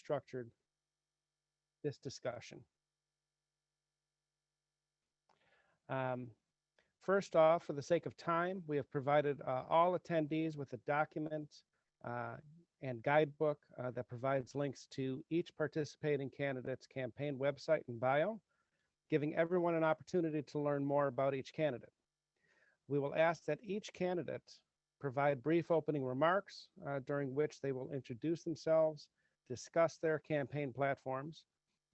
structured this discussion. First off, for the sake of time, we have provided all attendees with a document and guidebook that provides links to each participating candidate's campaign website and bio, giving everyone an opportunity to learn more about each candidate. We will ask that each candidate provide brief opening remarks during which they will introduce themselves, discuss their campaign platforms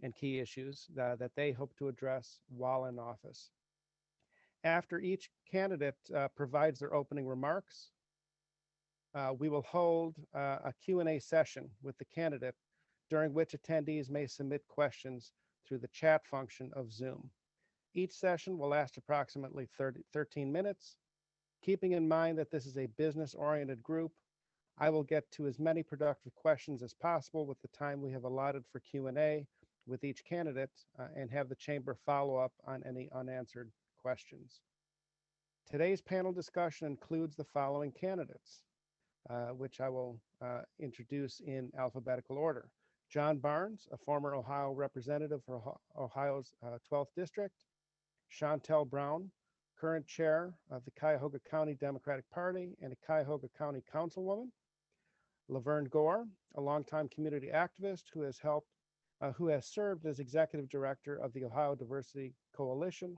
and key issues that they hope to address while in office. After each candidate provides their opening remarks, we will hold a Q&A session with the candidate during which attendees may submit questions through the chat function of Zoom. Each session will last approximately 13 minutes. Keeping in mind that this is a business-oriented group, I will get to as many productive questions as possible with the time we have allotted for Q&A with each candidate and have the chamber follow up on any unanswered questions. Today's panel discussion includes the following candidates, which I will introduce in alphabetical order. John Barnes, a former Ohio representative for Ohio's 12th District. Chantel Brown, current chair of the Cuyahoga County Democratic Party and a Cuyahoga County councilwoman. Laverne Gore, a longtime community activist who has served as executive director of the Ohio Diversity Coalition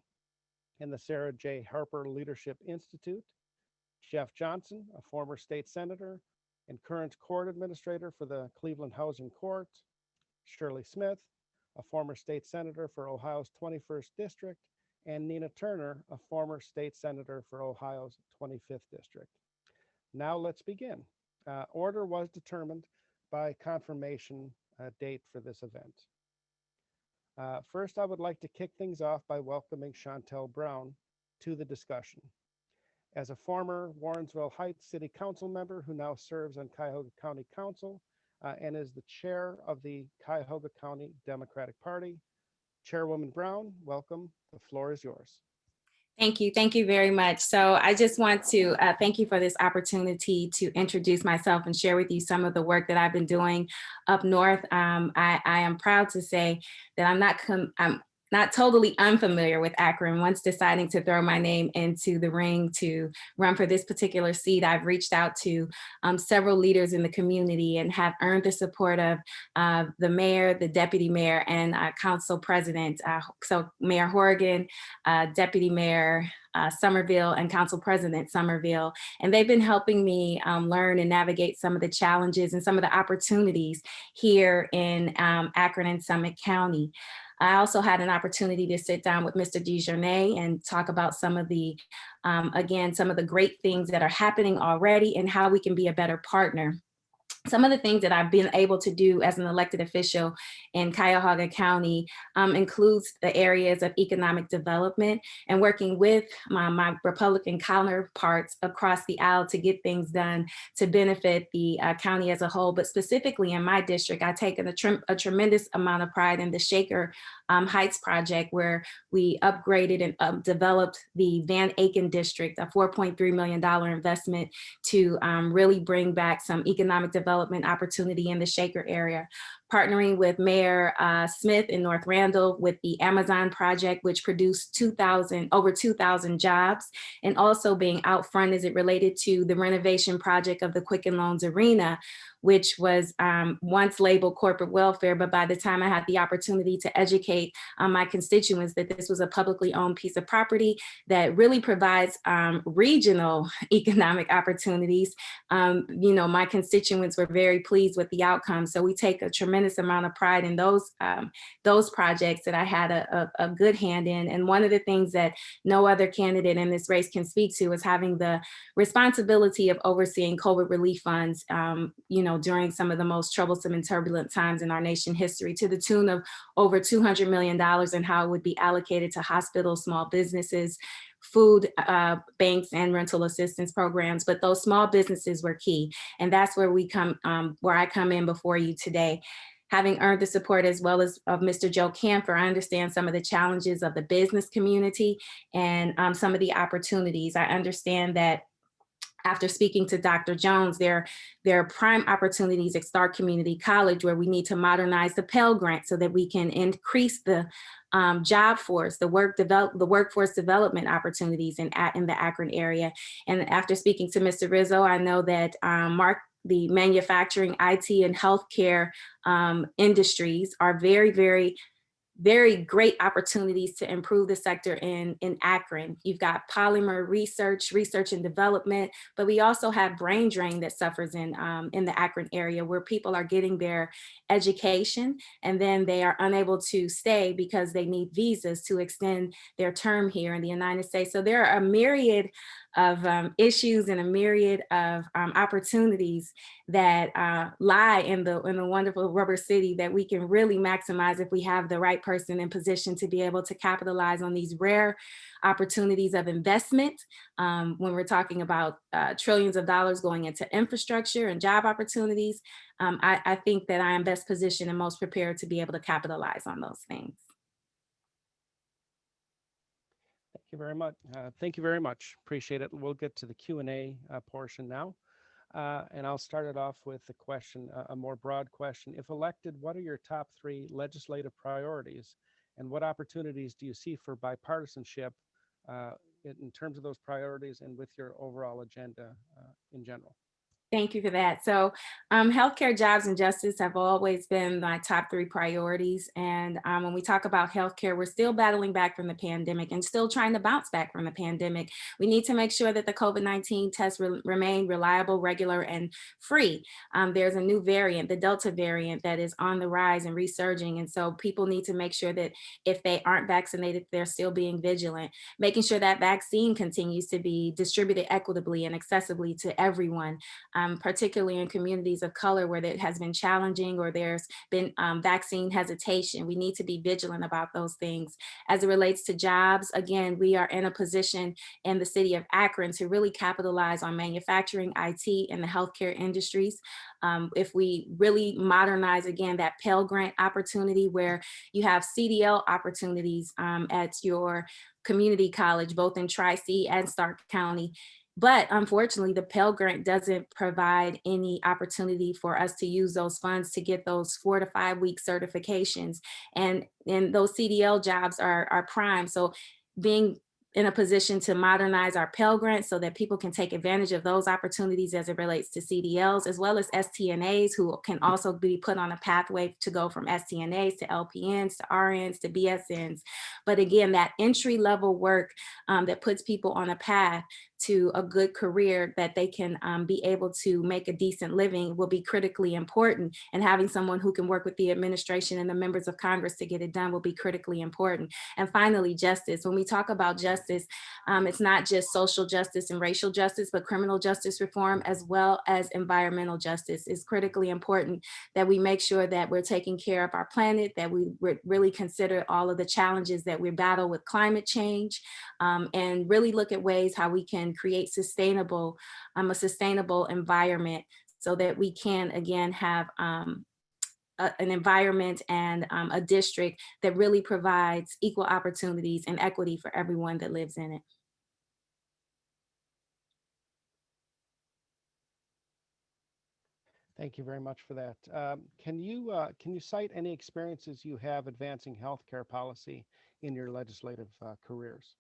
and the Sarah J. Harper Leadership Institute. Jeff Johnson, a former state senator and current court administrator for the Cleveland Housing Court. Shirley Smith, a former state senator for Ohio's 21st District, and Nina Turner, a former state senator for Ohio's 25th District. Now let's begin. Order was determined by confirmation date for this event. First, I would like to kick things off by welcoming Chantel Brown to the discussion. As a former Warrensville Heights City Council member who now serves on Cuyahoga County Council and is the chair of the Cuyahoga County Democratic Party. Chairwoman Brown, welcome. The floor is yours. Thank you. Thank you very much. So I just want to thank you for this opportunity to introduce myself and share with you some of the work that I've been doing up north. I am proud to say that I'm not totally unfamiliar with Akron. Once deciding to throw my name into the ring to run for this particular seat, I've reached out to several leaders in the community and have earned the support of the mayor, the deputy mayor, and council president. So Mayor Horgan, Deputy Mayor Somerville, and Council President Somerville. And they've been helping me learn and navigate some of the challenges and some of the opportunities here in Akron and Summit County. I also had an opportunity to sit down with Mr. DeJournay and talk about some of the, again, some of the great things that are happening already and how we can be a better partner. Some of the things that I've been able to do as an elected official in Cuyahoga County includes the areas of economic development and working with my Republican counterparts across the aisle to get things done to benefit the county as a whole. But specifically in my district, I've taken a tremendous amount of pride in the Shaker Heights project, where we upgraded and developed the Van Aken district, a $4.3 million investment to really bring back some economic development opportunity in the Shaker area. Partnering with Mayor Smith in North Randall with the Amazon project, which produced over 2,000 jobs, and also being out front as it related to the renovation project of the Quicken Loans Arena, which was once labeled corporate welfare, but by the time I had the opportunity to educate my constituents that this was a publicly owned piece of property that really provides regional economic opportunities, my constituents were very pleased with the outcome. So we take a tremendous amount of pride in those projects that I had a good hand in. And one of the things that no other candidate in this race can speak to is having the responsibility of overseeing COVID relief funds, during some of the most troublesome and turbulent times in our nation history, to the tune of over $200 million, and how it would be allocated to hospitals, small businesses, food banks, and rental assistance programs. But those small businesses were key. And that's where I come in before you today. Having earned the support as well as of Mr. Joe Camphor, I understand some of the challenges of the business community and some of the opportunities. I understand that after speaking to Dr. Jones, there are prime opportunities at Stark Community College where we need to modernize the Pell Grant so that we can increase the job force, the workforce development opportunities in the Akron area. And after speaking to Mr. Rizzo, I know that the manufacturing, IT, and healthcare industries are very great opportunities to improve the sector in Akron. You've got polymer research and development, but we also have brain drain that suffers in the Akron area, where people are getting their education and then they are unable to stay because they need visas to extend their term here in the United States. So there are a myriad of issues and a myriad of opportunities that lie in the wonderful rubber city that we can really maximize if we have the right person in position to be able to capitalize on these rare opportunities of investment. When we're talking about trillions of dollars going into infrastructure and job opportunities, I think that I am best positioned and most prepared to be able to capitalize on those things. Thank you very much. Thank you very much. Appreciate it. We'll get to the Q&A portion now. And I'll start it off with a question, a more broad question. If elected, what are your top 3 legislative priorities? And what opportunities do you see for bipartisanship in terms of those priorities and with your overall agenda in general? Thank you for that. So healthcare, jobs, and justice have always been my top 3 priorities. And when we talk about healthcare, we're still battling back from the pandemic and still trying to bounce back from the pandemic. We need to make sure that the COVID-19 tests remain reliable, regular, and free. There's a new variant, the Delta variant, that is on the rise and resurging. And so people need to make sure that if they aren't vaccinated, they're still being vigilant, making sure that vaccine continues to be distributed equitably and accessibly to everyone. Particularly in communities of color where it has been challenging or there's been vaccine hesitation. We need to be vigilant about those things. As it relates to jobs, again, we are in a position in the city of Akron to really capitalize on manufacturing, IT, and the healthcare industries. If we really modernize, again, that Pell Grant opportunity where you have CDL opportunities at your community college, both in Tri-C and Stark County. But unfortunately, the Pell Grant doesn't provide any opportunity for us to use those funds to get those 4 to 5 week certifications. And those CDL jobs are prime. So being in a position to modernize our Pell Grant so that people can take advantage of those opportunities as it relates to CDLs, as well as STNAs who can also be put on a pathway to go from STNAs to LPNs to RNs to BSNs. But again, that entry level work that puts people on a path to a good career that they can be able to make a decent living will be critically important. And having someone who can work with the administration and the members of Congress to get it done will be critically important. And finally, justice. When we talk about justice, it's not just social justice and racial justice, but criminal justice reform as well as environmental justice. It's critically important that we make sure that we're taking care of our planet, that we really consider all of the challenges that we battle with climate change, and really look at ways how we can create a sustainable environment so that we can, again, have an environment and a district that really provides equal opportunities and equity for everyone that lives in it. Thank you very much for that. Can you cite any experiences you have advancing healthcare policy in your legislative careers?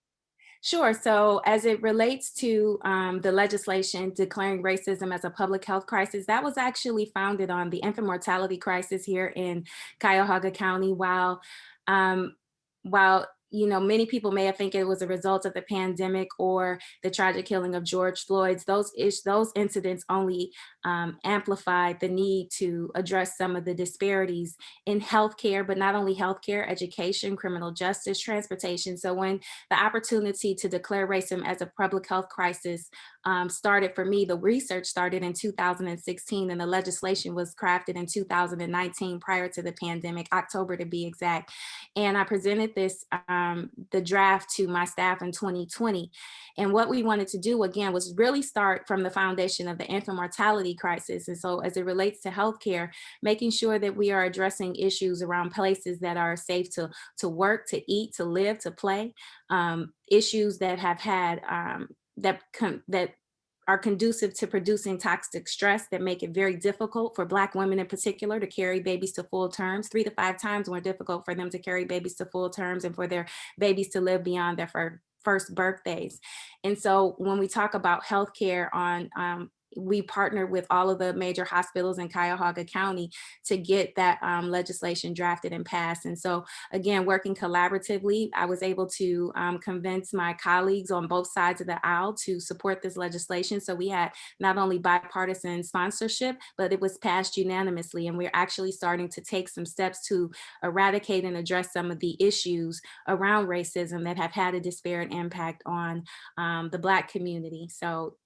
Sure. So as it relates to the legislation declaring racism as a public health crisis, that was actually founded on the infant mortality crisis here in Cuyahoga County. While many people may have think it was a result of the pandemic or the tragic killing of George Floyd's, those incidents only amplified the need to address some of the disparities in healthcare, but not only healthcare, education, criminal justice, transportation. So when the opportunity to declare racism as a public health crisis started for me, the research started in 2016 and the legislation was crafted in 2019 prior to the pandemic, October to be exact. And I presented the draft to my staff in 2020. And what we wanted to do, again, was really start from the foundation of the infant mortality crisis. And so as it relates to healthcare, making sure that we are addressing issues around places that are safe to work, to eat, to live, to play, issues that have had, that are conducive to producing toxic stress that make it very difficult for Black women in particular to carry babies to full terms, 3 to 5 times more difficult for them to carry babies to full terms and for their babies to live beyond their first birthdays. And so when we talk about healthcare we partnered with all of the major hospitals in Cuyahoga County to get that legislation drafted and passed. And so again, working collaboratively, I was able to convince my colleagues on both sides of the aisle to support this legislation. So we had not only bipartisan sponsorship, but it was passed unanimously. And we're actually starting to take some steps to eradicate and address some of the issues around racism that have had a disparate impact on the Black community. So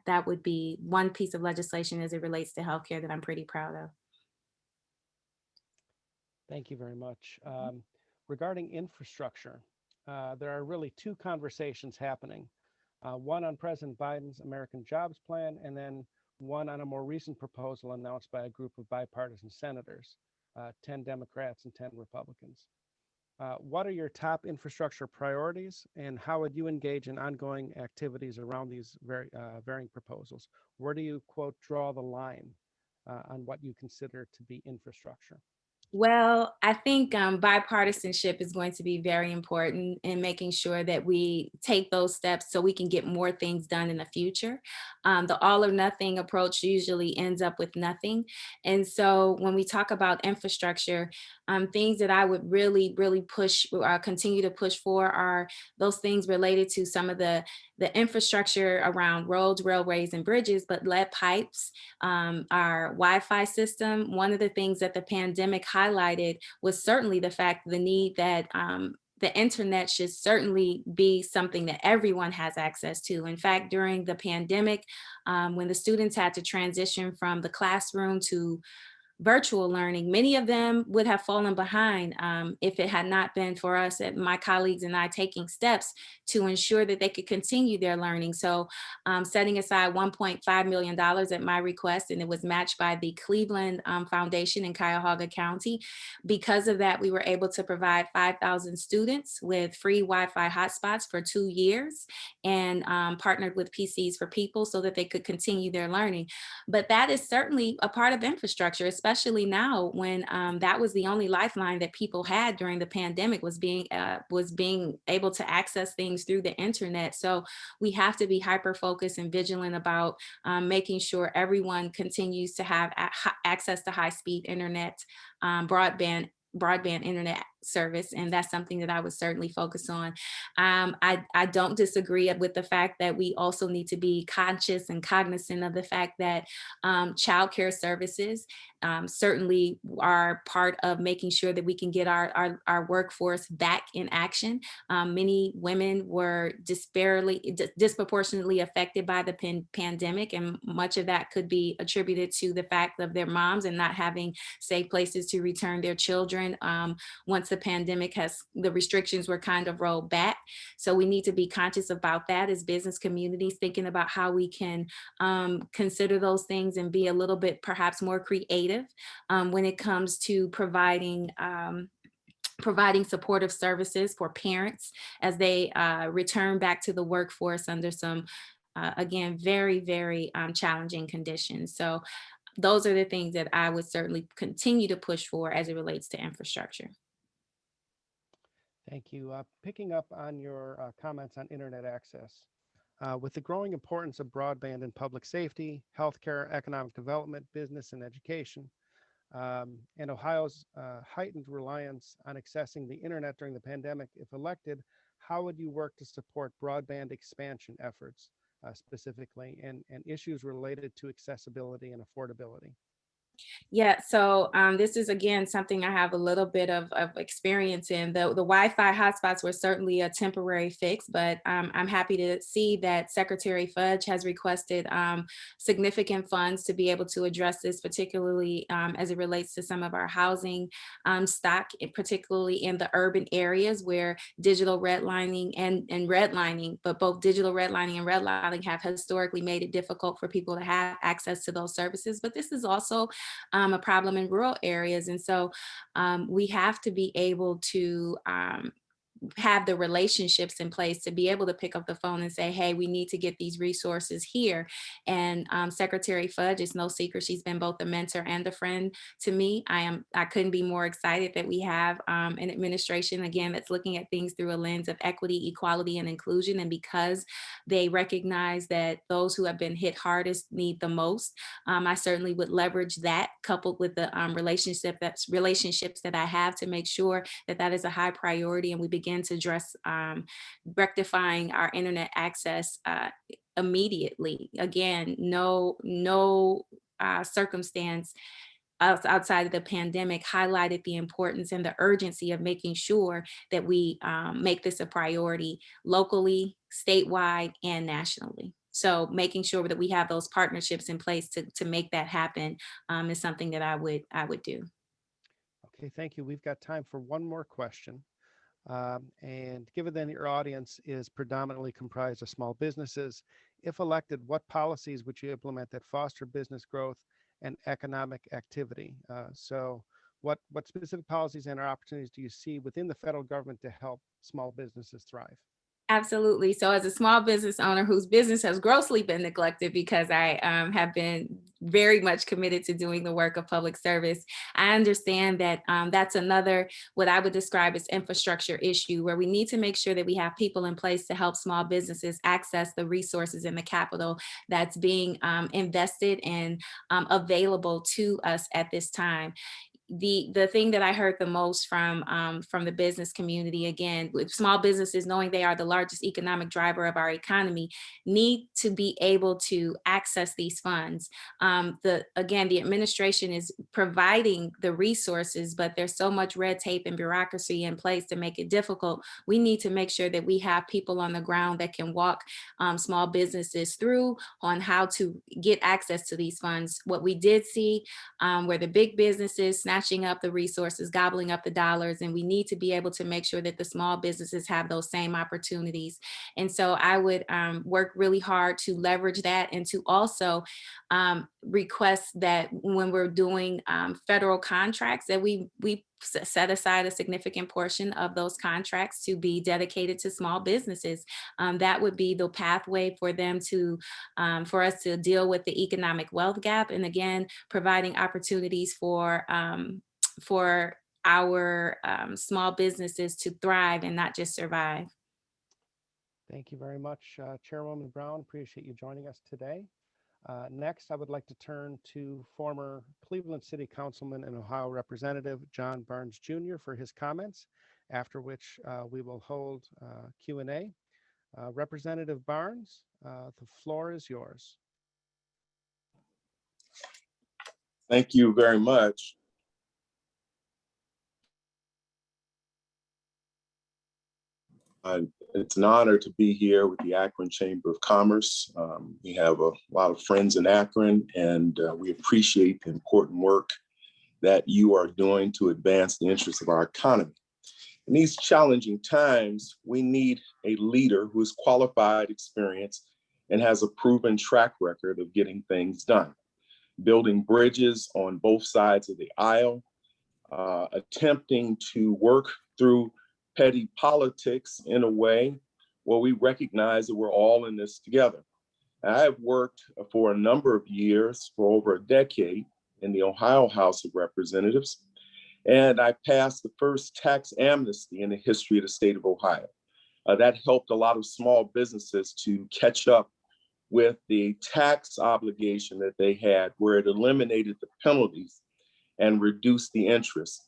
that would be one piece of legislation as it relates to healthcare that I'm pretty proud of. Thank you very much. Regarding infrastructure, there are really two conversations happening. One on President Biden's American Jobs Plan, and then one on a more recent proposal announced by a group of bipartisan senators, 10 Democrats and 10 Republicans. What are your top infrastructure priorities, and how would you engage in ongoing activities around these varying proposals? Where do you, quote, draw the line on what you consider to be infrastructure? Well, I think bipartisanship is going to be very important in making sure that we take those steps so we can get more things done in the future. The all or nothing approach usually ends up with nothing. And so when we talk about infrastructure, things that I would really, really continue to push for are those things related to some of the infrastructure around roads, railways, and bridges, but lead pipes, our Wi-Fi system. One of the things that the pandemic highlighted was certainly the need that the internet should certainly be something that everyone has access to. In fact, during the pandemic, when the students had to transition from the classroom to virtual learning, many of them would have fallen behind if it had not been for us and my colleagues and I taking steps to ensure that they could continue their learning. So setting aside $1.5 million at my request, and it was matched by the Cleveland Foundation in Cuyahoga County. Because of that, we were able to provide 5,000 students with free Wi-Fi hotspots for 2 years, and partnered with PCs for People so that they could continue their learning. But that is certainly a part of infrastructure, especially now when that was the only lifeline that people had during the pandemic, was being able to access things through the internet. So we have to be hyper focused and vigilant about making sure everyone continues to have access to high speed internet, broadband internet service. And that's something that I would certainly focus on. I don't disagree with the fact that we also need to be conscious and cognizant of the fact that childcare services certainly are part of making sure that we can get our workforce back in action. Many women were disproportionately affected by the pandemic, and much of that could be attributed to the fact of their moms and not having safe places to return their children once the restrictions were kind of rolled back. So we need to be conscious about that as business communities, thinking about how we can consider those things and be a little bit perhaps more creative when it comes to providing supportive services for parents as they return back to the workforce under some, again, very, very challenging conditions. So those are the things that I would certainly continue to push for as it relates to infrastructure. Thank you. Picking up on your comments on internet access, with the growing importance of broadband in public safety, healthcare, economic development, business, and education, and Ohio's heightened reliance on accessing the internet during the pandemic, if elected, how would you work to support broadband expansion efforts specifically, and issues related to accessibility and affordability? Yeah, so this is again something I have a little bit of experience in. The Wi-Fi hotspots were certainly a temporary fix, but I'm happy to see that Secretary Fudge has requested significant funds to be able to address this, particularly as it relates to some of our housing stock, particularly in the urban areas where digital redlining and redlining, but both digital redlining and redlining have historically made it difficult for people to have access to those services. But this is also a problem in rural areas. And so we have to be able to have the relationships in place to be able to pick up the phone and say, hey, we need to get these resources here. And Secretary Fudge, it's no secret, she's been both a mentor and a friend to me. I couldn't be more excited that we have an administration, again, that's looking at things through a lens of equity, equality, and inclusion. And because they recognize that those who have been hit hardest need the most, I certainly would leverage that, coupled with the relationships that I have, to make sure that that is a high priority, and we begin to address rectifying our internet access immediately. Again, no circumstance outside of the pandemic highlighted the importance and the urgency of making sure that we make this a priority locally, statewide, and nationally. So making sure that we have those partnerships in place to make that happen is something that I would do. Okay, thank you. We've got time for one more question. And given that your audience is predominantly comprised of small businesses, if elected, what policies would you implement that foster business growth and economic activity? So what specific policies and opportunities do you see within the federal government to help small businesses thrive? Absolutely. So as a small business owner whose business has grossly been neglected because I have been very much committed to doing the work of public service, I understand that that's another, what I would describe as infrastructure issue, where we need to make sure that we have people in place to help small businesses access the resources and the capital that's being invested and available to us at this time. The thing that I heard the most from the business community, again, with small businesses knowing they are the largest economic driver of our economy, need to be able to access these funds. The administration is providing the resources, but there's so much red tape and bureaucracy in place to make it difficult. We need to make sure that we have people on the ground that can walk small businesses through on how to get access to these funds. What we did see where the big businesses snatching up the resources, gobbling up the dollars, and we need to be able to make sure that the small businesses have those same opportunities. And so I would work really hard to leverage that, and to also request that when we're doing federal contracts, that we set aside a significant portion of those contracts to be dedicated to small businesses. That would be the pathway for them to, for us to deal with the economic wealth gap, and again, providing opportunities for our small businesses to thrive and not just survive. Thank you very much, Chairwoman Brown. Appreciate you joining us today. Next, I would like to turn to former Cleveland City Councilman and Ohio Representative John Barnes Jr. for his comments, after which we will hold Q&A. Representative Barnes, the floor is yours. Thank you very much. It's an honor to be here with the Akron Chamber of Commerce. We have a lot of friends in Akron, and we appreciate the important work that you are doing to advance the interests of our economy. In these challenging times, we need a leader who is qualified, experienced, and has a proven track record of getting things done, building bridges on both sides of the aisle, attempting to work through petty politics in a way where we recognize that we're all in this together. I have worked for a number of years, for over a decade, in the Ohio House of Representatives, and I passed the first tax amnesty in the history of the state of Ohio. That helped a lot of small businesses to catch up with the tax obligation that they had, where it eliminated the penalties and reduced the interest.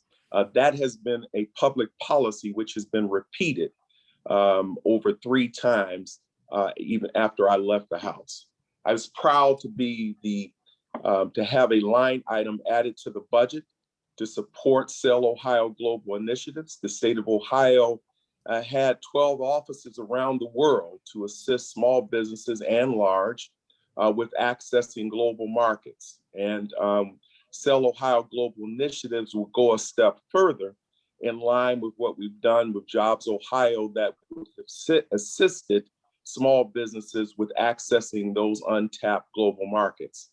That has been a public policy which has been repeated over 3 times, even after I left the House. I was proud to be to have a line item added to the budget to support Sell Ohio Global Initiatives. The state of Ohio had 12 offices around the world to assist small businesses and large with accessing global markets. And Sell Ohio Global Initiatives will go a step further in line with what we've done with Jobs Ohio, that assisted small businesses with accessing those untapped global markets.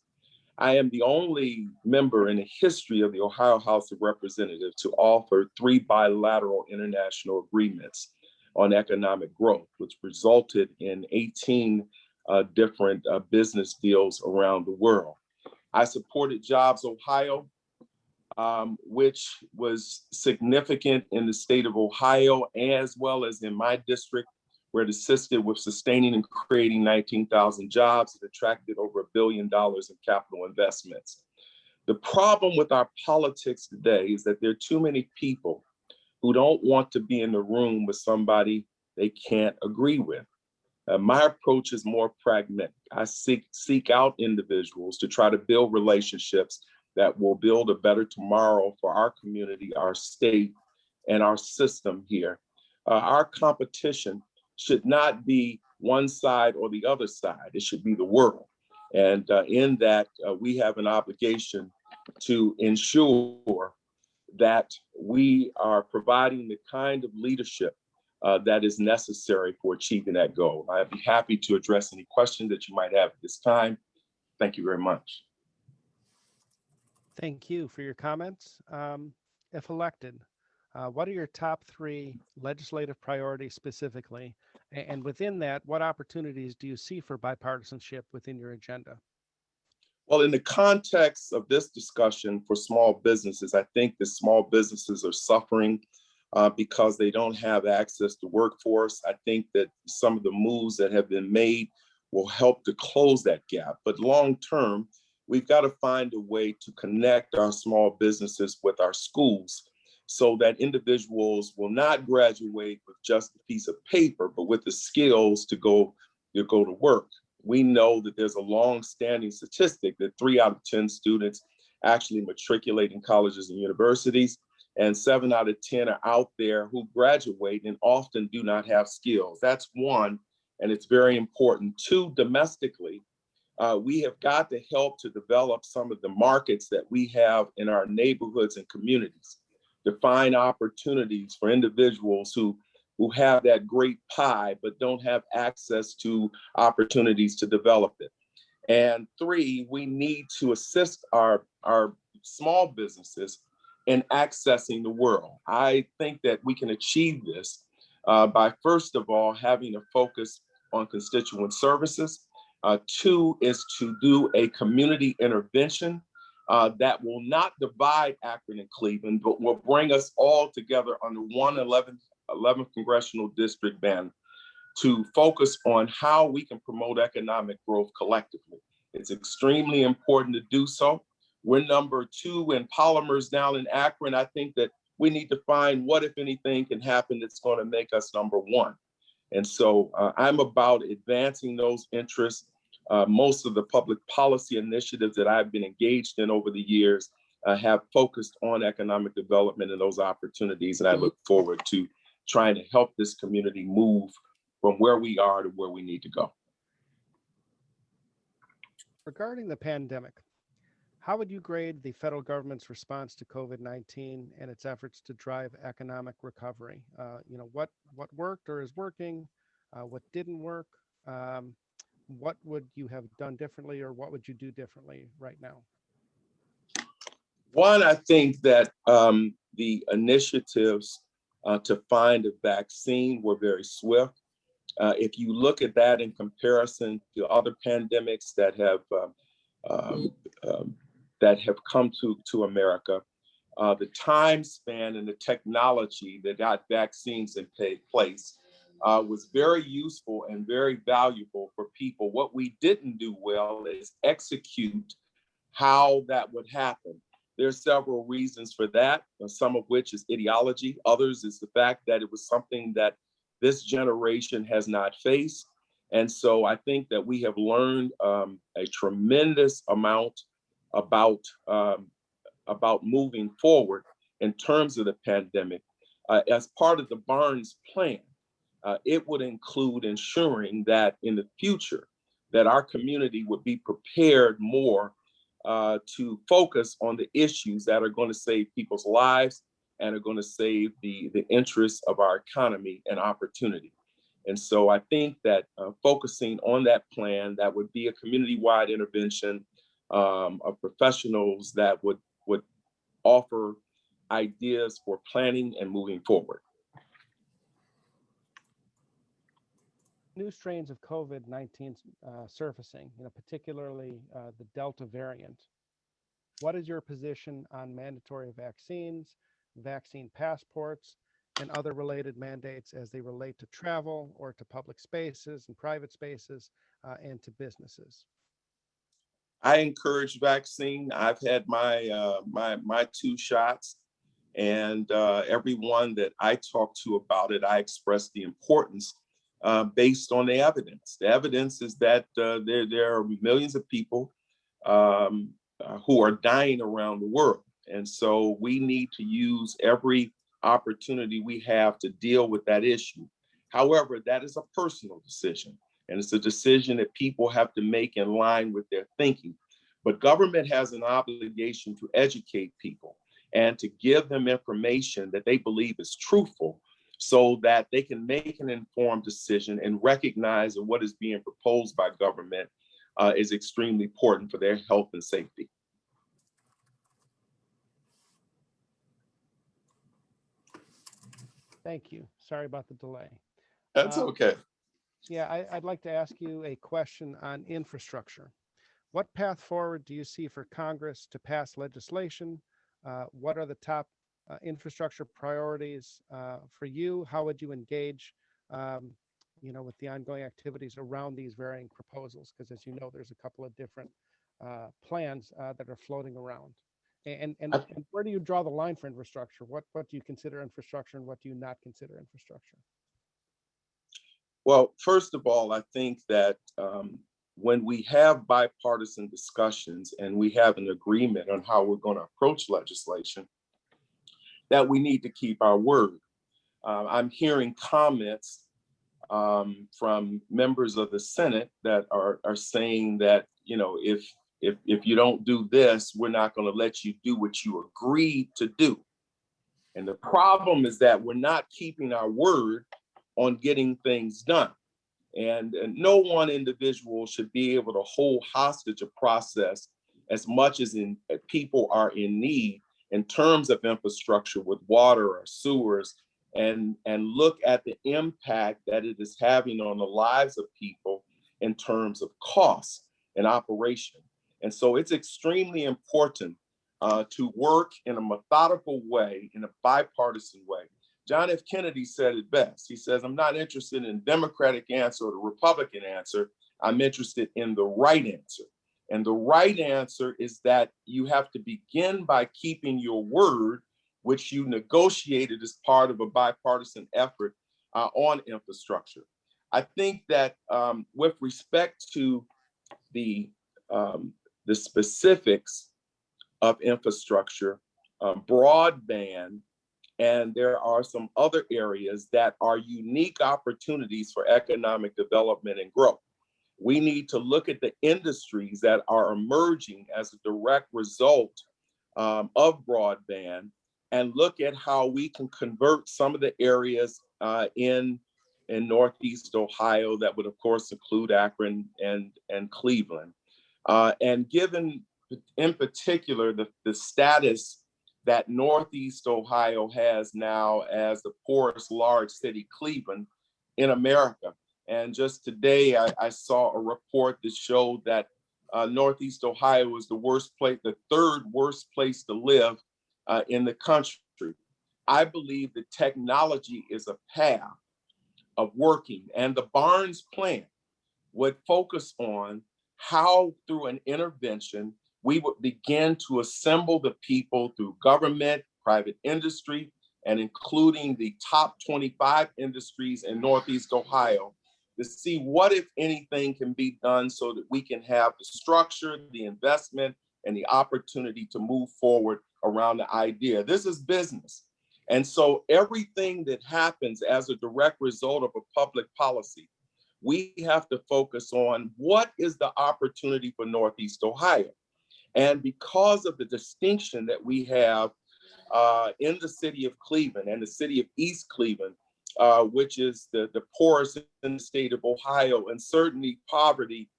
I am the only member in the history of the Ohio House of Representatives to offer 3 bilateral international agreements on economic growth, which resulted in 18 different business deals around the world. I supported Jobs Ohio, which was significant in the state of Ohio, as well as in my district, where it assisted with sustaining and creating 19,000 jobs and attracted over $1 billion in capital investments. The problem with our politics today is that there are too many people who don't want to be in the room with somebody they can't agree with. My approach is more pragmatic. I seek out individuals to try to build relationships that will build a better tomorrow for our community, our state, and our system here. Our competition should not be one side or the other side. It should be the world. And in that, we have an obligation to ensure that we are providing the kind of leadership that is necessary for achieving that goal. I'd be happy to address any questions that you might have at this time. Thank you very much. Thank you for your comments. If elected, what are your top 3 legislative priorities specifically? And within that, what opportunities do you see for bipartisanship within your agenda? Well, in the context of this discussion for small businesses, I think that small businesses are suffering because they don't have access to workforce. I think that some of the moves that have been made will help to close that gap. But long term, we've got to find a way to connect our small businesses with our schools so that individuals will not graduate with just a piece of paper, but with the skills to go to work. We know that there's a long-standing statistic that 3 out of 10 students actually matriculate in colleges and universities, and 7 out of 10 are out there who graduate and often do not have skills. That's one, and it's very important. 2, domestically, we have got to help to develop some of the markets that we have in our neighborhoods and communities, to find opportunities for individuals who have that great pie, but don't have access to opportunities to develop it. And 3, we need to assist our small businesses in accessing the world. I think that we can achieve this by, first of all, having a focus on constituent services. 2 is to do a community intervention that will not divide Akron and Cleveland, but will bring us all together under one 11th Congressional District banner to focus on how we can promote economic growth collectively. It's extremely important to do so. We're number 2 in polymers down in Akron. I think that we need to find what, if anything, can happen that's going to make us number 1. And so I'm about advancing those interests. Most of the public policy initiatives that I've been engaged in over the years have focused on economic development and those opportunities. And I look forward to trying to help this community move from where we are to where we need to go. Regarding the pandemic, how would you grade the federal government's response to COVID-19 and its efforts to drive economic recovery? What worked or is working? What didn't work? What would you have done differently, or what would you do differently right now? One, I think that the initiatives to find a vaccine were very swift. If you look at that in comparison to other pandemics that have come to America, the time span and the technology that got vaccines in place was very useful and very valuable for people. What we didn't do well is execute how that would happen. There are several reasons for that, some of which is ideology. Others is the fact that it was something that this generation has not faced. And so I think that we have learned a tremendous amount about moving forward in terms of the pandemic. As part of the Barnes plan, it would include ensuring that in the future that our community would be prepared more to focus on the issues that are going to save people's lives and are going to save the interests of our economy and opportunity. And so I think that focusing on that plan, that would be a community-wide intervention of professionals that would offer ideas for planning and moving forward. new strains of COVID-19 surfacing, particularly the Delta variant. What is your position on mandatory vaccines, vaccine passports, and other related mandates as they relate to travel or to public spaces and private spaces and to businesses? I encourage vaccine. I've had my 2 shots, and everyone that I talk to about it, I express the importance based on the evidence. The evidence is that there are millions of people who are dying around the world. And so we need to use every opportunity we have to deal with that issue. However, that is a personal decision, and it's a decision that people have to make in line with their thinking. But government has an obligation to educate people and to give them information that they believe is truthful so that they can make an informed decision and recognize that what is being proposed by government is extremely important for their health and safety. Thank you. Sorry about the delay. That's okay. Yeah, I'd like to ask you a question on infrastructure. What path forward do you see for Congress to pass legislation? What are the top infrastructure priorities for you? How would you engage, with the ongoing activities around these varying proposals? Because as you know, there's a couple of different plans that are floating around. And where do you draw the line for infrastructure? What do you consider infrastructure and what do you not consider infrastructure? Well, first of all, I think that when we have bipartisan discussions and we have an agreement on how we're going to approach legislation, that we need to keep our word. I'm hearing comments from members of the Senate that are saying that, if you don't do this, we're not going to let you do what you agreed to do. And the problem is that we're not keeping our word on getting things done. And no one individual should be able to hold hostage a process as much as people are in need in terms of infrastructure with water or sewers, and look at the impact that it is having on the lives of people in terms of cost and operation. And so it's extremely important to work in a methodical way, in a bipartisan way. John F. Kennedy said it best. He says, I'm not interested in the Democratic answer or the Republican answer. I'm interested in the right answer. And the right answer is that you have to begin by keeping your word, which you negotiated as part of a bipartisan effort on infrastructure. I think that with respect to the specifics of infrastructure, broadband, and there are some other areas that are unique opportunities for economic development and growth. We need to look at the industries that are emerging as a direct result of broadband and look at how we can convert some of the areas in Northeast Ohio that would, of course, include Akron and Cleveland. And given, in particular, the status that Northeast Ohio has now as the poorest large city, Cleveland, in America. And just today, I saw a report that showed that Northeast Ohio is the third worst place to live in the country. I believe that technology is a path of working, and the Barnes plan would focus on how, through an intervention, we would begin to assemble the people through government, private industry, and including the top 25 industries in Northeast Ohio to see what, if anything, can be done so that we can have the structure, the investment, and the opportunity to move forward around the idea. This is business. And so everything that happens as a direct result of a public policy, we have to focus on what is the opportunity for Northeast Ohio. And because of the distinction that we have in the city of Cleveland and the city of East Cleveland, which is the poorest in the state of Ohio, and certainly poverty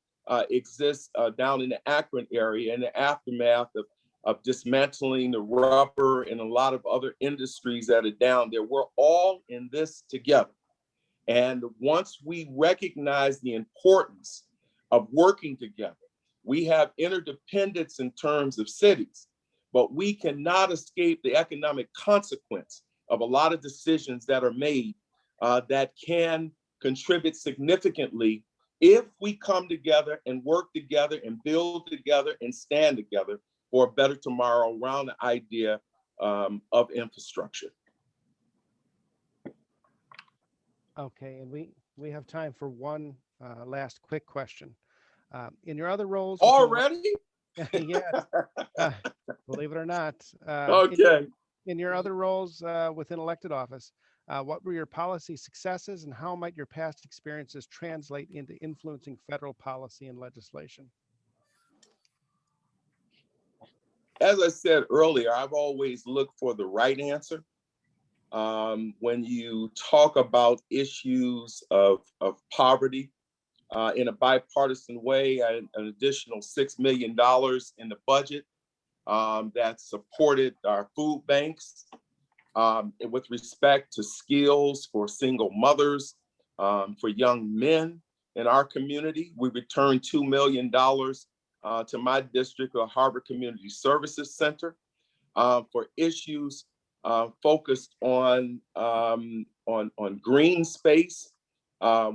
exists down in the Akron area in the aftermath of dismantling the rubber and a lot of other industries that are down there. We're all in this together. And once we recognize the importance of working together, we have interdependence in terms of cities, but we cannot escape the economic consequence of a lot of decisions that are made that can contribute significantly if we come together and work together and build together and stand together for a better tomorrow around the idea of infrastructure. Okay, and we have time for one last quick question. In your other roles, Already? yes, believe it or not. Okay. In your other roles within elected office, what were your policy successes and how might your past experiences translate into influencing federal policy and legislation? As I said earlier, I've always looked for the right answer. When you talk about issues of poverty in a bipartisan way, an additional $6 million in the budget that supported our food banks with respect to skills for single mothers, for young men in our community. We returned $2 million to my district, a Harvard Community Services Center, for issues focused on green space.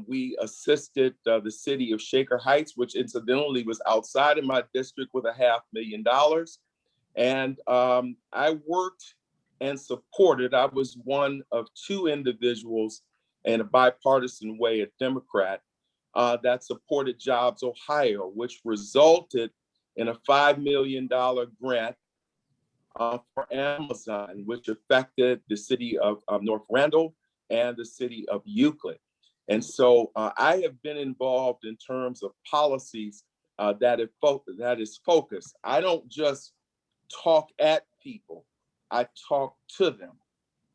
We assisted the city of Shaker Heights, which incidentally was outside of my district, with $500,000. And I worked and supported, I was one of two individuals in a bipartisan way, a Democrat, that supported Jobs Ohio, which resulted in a $5 million grant for Amazon, which affected the city of North Randall and the city of Euclid. And so I have been involved in terms of policies that is focused. I don't just talk at people, I talk to them.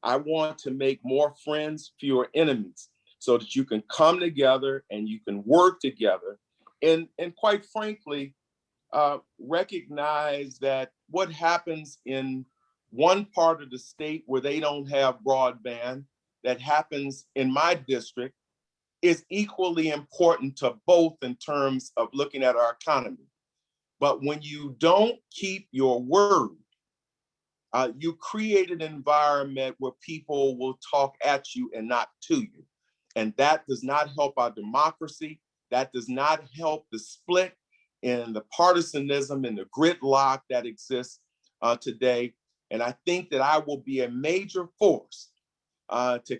I want to make more friends, fewer enemies, so that you can come together and you can work together. And quite frankly, recognize that what happens in one part of the state where they don't have broadband, that happens in my district, is equally important to both in terms of looking at our economy. But when you don't keep your word, you create an environment where people will talk at you and not to you. And that does not help our democracy. That does not help the split in the partisanism and the gridlock that exists today. And I think that I will be a major force to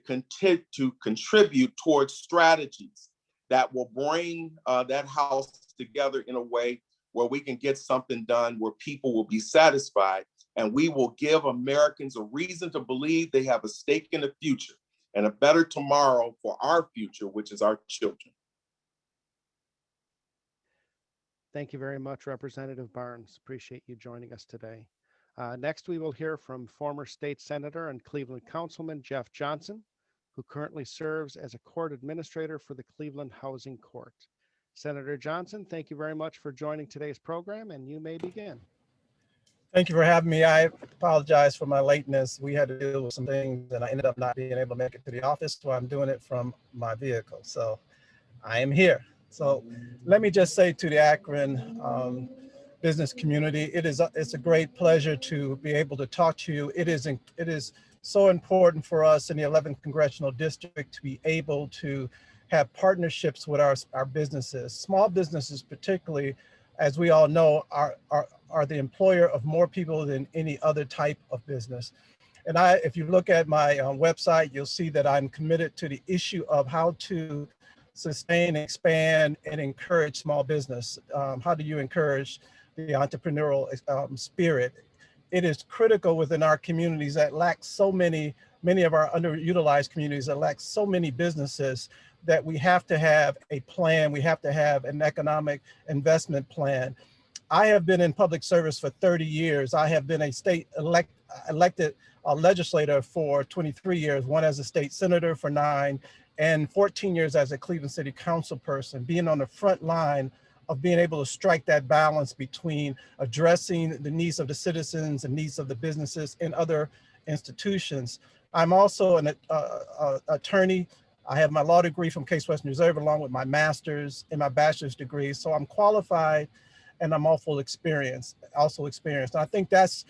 contribute towards strategies that will bring that house together in a way where we can get something done, where people will be satisfied, and we will give Americans a reason to believe they have a stake in the future and a better tomorrow for our future, which is our children. Thank you very much, Representative Barnes. Appreciate you joining us today. Next, we will hear from former state senator and Cleveland councilman Jeff Johnson, who currently serves as a court administrator for the Cleveland Housing Court. Senator Johnson, thank you very much for joining today's program, and you may begin. Thank you for having me. I apologize for my lateness. We had to deal with some things and I ended up not being able to make it to the office, so I'm doing it from my vehicle. So I am here. So let me just say to the Akron business community, it's a great pleasure to be able to talk to you. It is so important for us in the 11th Congressional District to be able to have partnerships with our businesses. Small businesses particularly, as we all know, are the employer of more people than any other type of business. And if you look at my website, you'll see that I'm committed to the issue of how to sustain, expand, and encourage small business. How do you encourage the entrepreneurial spirit? It is critical within our communities that lack so many of our underutilized communities that lack so many businesses, that we have to have a plan. We have to have an economic investment plan. I have been in public service for 30 years. I have been a state elected legislator for 23 years, one as a state senator for 9, and 14 years as a Cleveland City Council person, being on the front line of being able to strike that balance between addressing the needs of the citizens and needs of the businesses and other institutions. I'm also an attorney I have my law degree from Case Western Reserve along with my master's and my bachelor's degree. So I'm qualified and I'm also experienced. And I think that's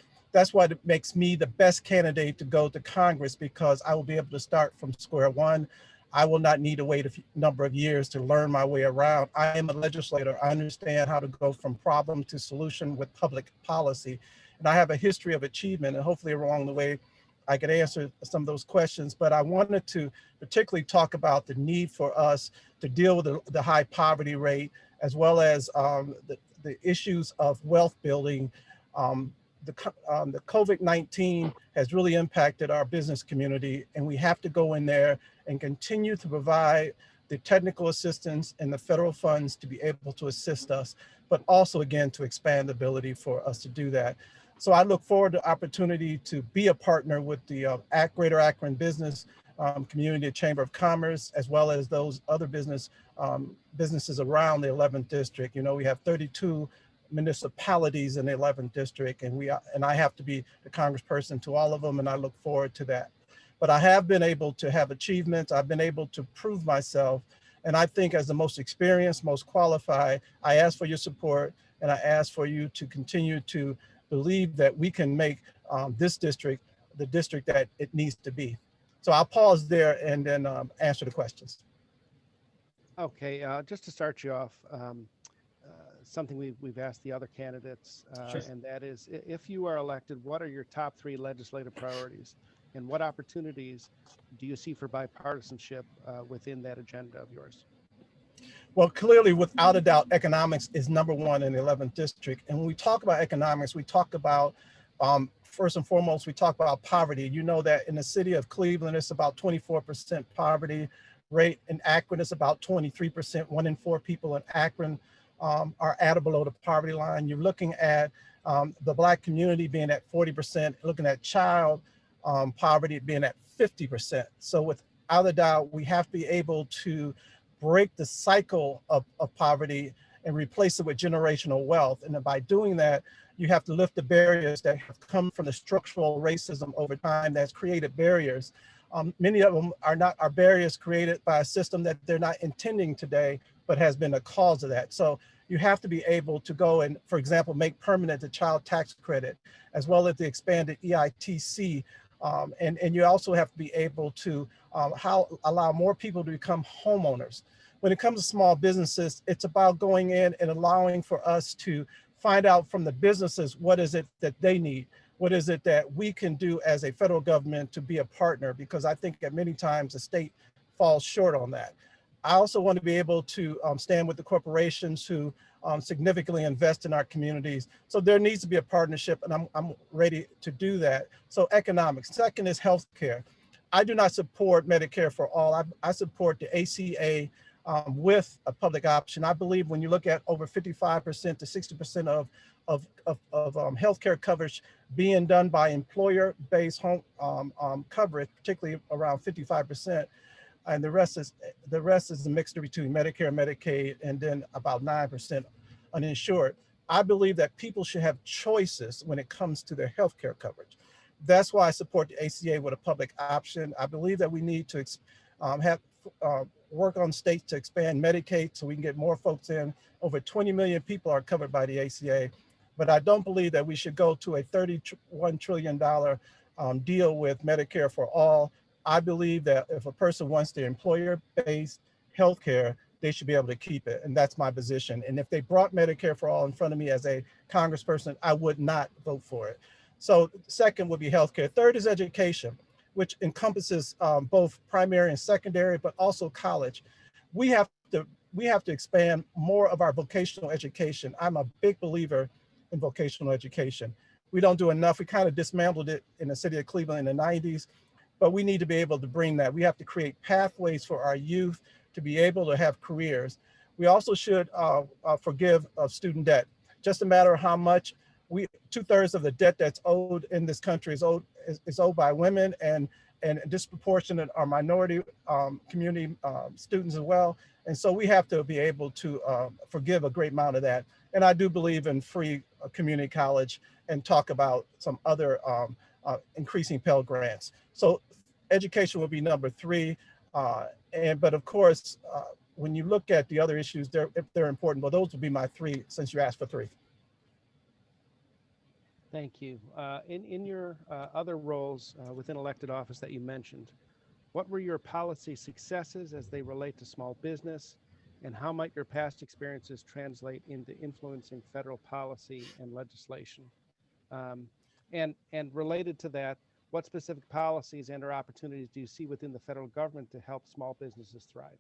what makes me the best candidate to go to Congress, because I will be able to start from square one. I will not need to wait a number of years to learn my way around. I am a legislator. I understand how to go from problem to solution with public policy. And I have a history of achievement, and hopefully along the way, I could answer some of those questions. But I wanted to particularly talk about the need for us to deal with the high poverty rate, as well as the issues of wealth building. The COVID-19 has really impacted our business community, and we have to go in there and continue to provide the technical assistance and the federal funds to be able to assist us, but also again to expand the ability for us to do that. So I look forward to the opportunity to be a partner with the Greater Akron business community, Chamber of Commerce, as well as those other businesses around the 11th district. You know, we have 32 municipalities in the 11th district, and I have to be the congressperson to all of them, and I look forward to that. But I have been able to have achievements. I've been able to prove myself, and I think as the most experienced, most qualified, I ask for your support, and I ask for you to continue to believe that we can make this district the district that it needs to be. So I'll pause there and then answer the questions. Okay, just to start you off, something we've asked the other candidates, Sure. and that is, if you are elected, what are your top 3 legislative priorities, and what opportunities do you see for bipartisanship within that agenda of yours? Well, clearly, without a doubt, economics is #1 in the 11th district. And when we talk about economics, we talk about, first and foremost, we talk about poverty. You know that in the city of Cleveland, it's about 24% poverty rate. In Akron, it's about 23%. 1 in 4 people in Akron are at or below the poverty line. You're looking at the Black community being at 40%, looking at child poverty being at 50%. So without a doubt, we have to be able to break the cycle of poverty and replace it with generational wealth. And by doing that, you have to lift the barriers that have come from the structural racism over time that's created barriers. Many of them are barriers created by a system that they're not intending today, but has been a cause of that. So you have to be able to go and, for example, make permanent the child tax credit, as well as the expanded EITC. And you also have to be able to allow more people to become homeowners. When it comes to small businesses, it's about going in and allowing for us to find out from the businesses, what is it that they need? What is it that we can do as a federal government to be a partner? Because I think that many times the state falls short on that. I also want to be able to stand with the corporations who significantly invest in our communities. So there needs to be a partnership, and I'm ready to do that. So economics. Second is healthcare. I do not support Medicare for all. I support the ACA with a public option. I believe when you look at over 55% to 60% of healthcare coverage being done by employer-based home coverage, particularly around 55%, and the rest is a mixture between Medicare and Medicaid, and then about 9% uninsured. I believe that people should have choices when it comes to their healthcare coverage. That's why I support the ACA with a public option. I believe that we need to work on states to expand Medicaid so we can get more folks in. Over 20 million people are covered by the ACA, but I don't believe that we should go to a $31 trillion deal with Medicare for all. I believe that if a person wants their employer-based healthcare, they should be able to keep it, and that's my position. And if they brought Medicare for all in front of me as a congressperson, I would not vote for it. So second would be healthcare. Third is education, which encompasses both primary and secondary, but also college. We have to expand more of our vocational education. I'm a big believer in vocational education. We don't do enough. We kind of dismantled it in the city of Cleveland in the 90s, but we need to be able to bring that. We have to create pathways for our youth to be able to have careers. We also should forgive student debt. Just a matter of how much. 2/3 of the debt that's owed in this country is owed by women, and disproportionate are minority community students as well. And so we have to be able to forgive a great amount of that. And I do believe in free community college, and talk about some other increasing Pell Grants. So education will be number 3. But of course, when you look at the other issues, if they're important, well, those would be my three, since you asked for three. Thank you. In your other roles within elected office that you mentioned, what were your policy successes as they relate to small business, and how might your past experiences translate into influencing federal policy and legislation? And related to that, what specific policies and/or opportunities do you see within the federal government to help small businesses thrive?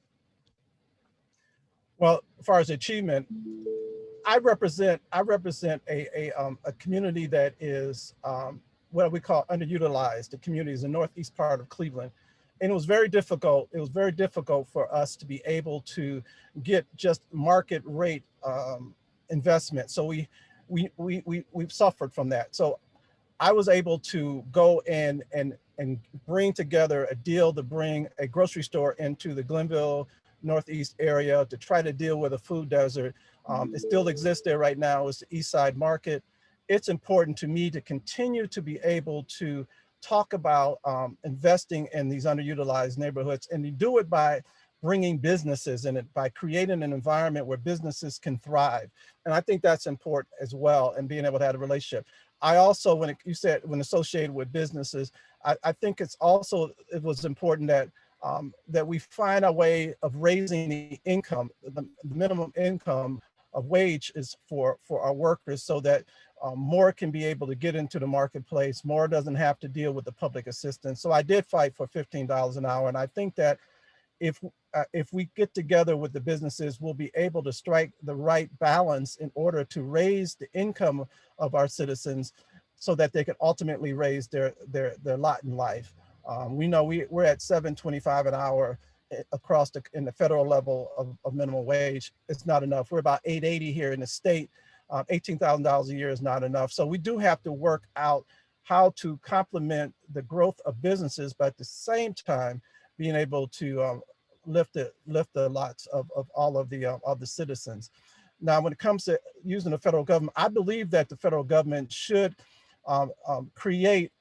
Well, as far as achievement, I represent a community that is what we call underutilized. The community is the northeast part of Cleveland, and it was very difficult. It was very difficult for us to be able to get just market rate investment. So we've suffered from that. So I was able to go and bring together a deal to bring a grocery store into the Glenville Northeast area to try to deal with a food desert. It still exists there right now. It's the East Side Market. It's important to me to continue to be able to talk about investing in these underutilized neighborhoods, and you do it by bringing businesses in it, by creating an environment where businesses can thrive. And I think that's important as well, and being able to have a relationship. I also, when you said when associated with businesses, I think it was important that that we find a way of raising the income, the minimum income of wage is for our workers, so that more can be able to get into the marketplace, more doesn't have to deal with the public assistance. So I did fight for $15 an hour. And I think that if we get together with the businesses, we'll be able to strike the right balance in order to raise the income of our citizens so that they can ultimately raise their lot in life. We know we're at $7.25 an hour across in the federal level of minimum wage. It's not enough. We're about $8.80 here in the state. $18,000 a year is not enough. So we do have to work out how to complement the growth of businesses, but at the same time, being able to lift the lots of all of the citizens. Now, when it comes to using the federal government, I believe that the federal government should create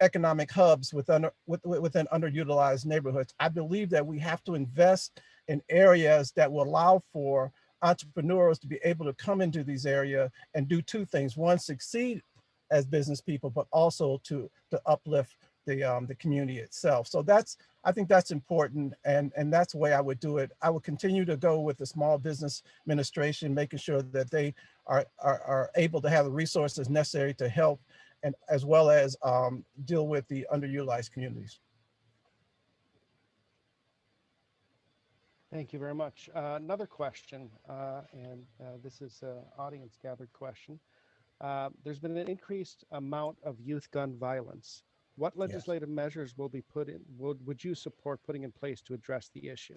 economic hubs within underutilized neighborhoods. I believe that we have to invest in areas that will allow for entrepreneurs to be able to come into these areas and do two things: one, succeed as business people, but also to uplift the community itself. So I think that's important, and that's the way I would do it. I would continue to go with the Small Business Administration, making sure that they are able to have the resources necessary to help, and as well as deal with the underutilized communities. Thank you very much. Another question, and this is an audience gathered question. There's been an increased amount of youth gun violence. What legislative measures will be put in, would you support putting in place to address the issue?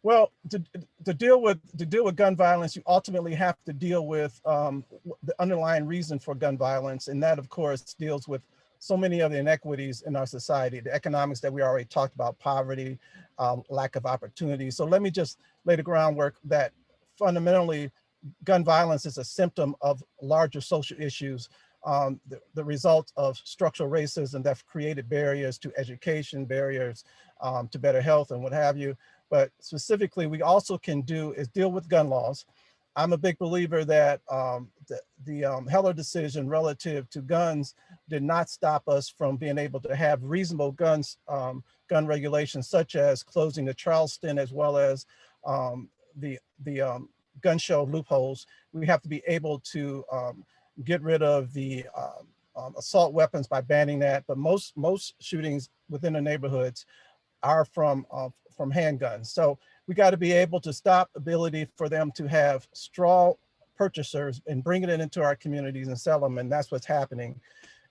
Well, to deal with gun violence, you ultimately have to deal with the underlying reason for gun violence. And that, of course, deals with so many of the inequities in our society, the economics that we already talked about, poverty, lack of opportunity. So let me just lay the groundwork that fundamentally gun violence is a symptom of larger social issues, the result of structural racism that's created barriers to education, barriers to better health and what have you. But specifically, we also can do is deal with gun laws. I'm a big believer that the Heller decision relative to guns did not stop us from being able to have reasonable gun regulations, such as closing the Charleston, as well as the gun show loopholes. We have to be able to get rid of the assault weapons by banning that. But most shootings within the neighborhoods are from handguns. So we got to be able to stop ability for them to have straw purchasers and bringing it into our communities and sell them. And that's what's happening.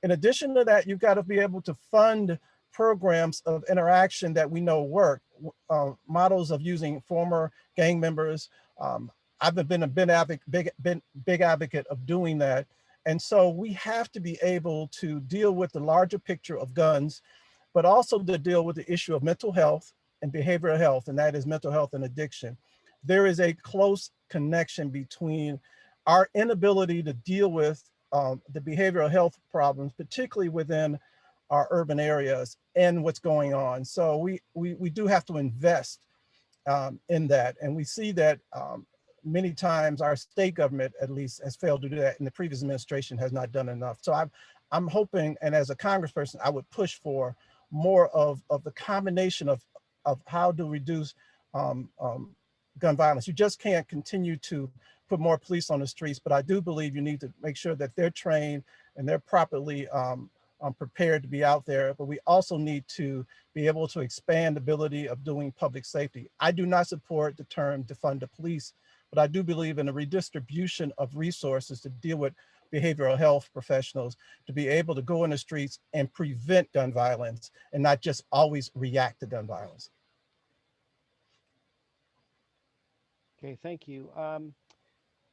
In addition to that, you've got to be able to fund programs of interaction that we know work, models of using former gang members. I've been a big advocate of doing that. And so we have to be able to deal with the larger picture of guns, but also to deal with the issue of mental health and behavioral health, and that is mental health and addiction. There is a close connection between our inability to deal with the behavioral health problems, particularly within our urban areas and what's going on. So we do have to invest in that. And we see that many times our state government, at least, has failed to do that, and the previous administration has not done enough. So I'm hoping, and as a congressperson, I would push for more of the combination of how to reduce gun violence. You just can't continue to put more police on the streets, but I do believe you need to make sure that they're trained and they're properly prepared to be out there. But we also need to be able to expand the ability of doing public safety. I do not support the term defund the police, but I do believe in a redistribution of resources to deal with behavioral health professionals to be able to go in the streets and prevent gun violence and not just always react to gun violence. Okay, thank you.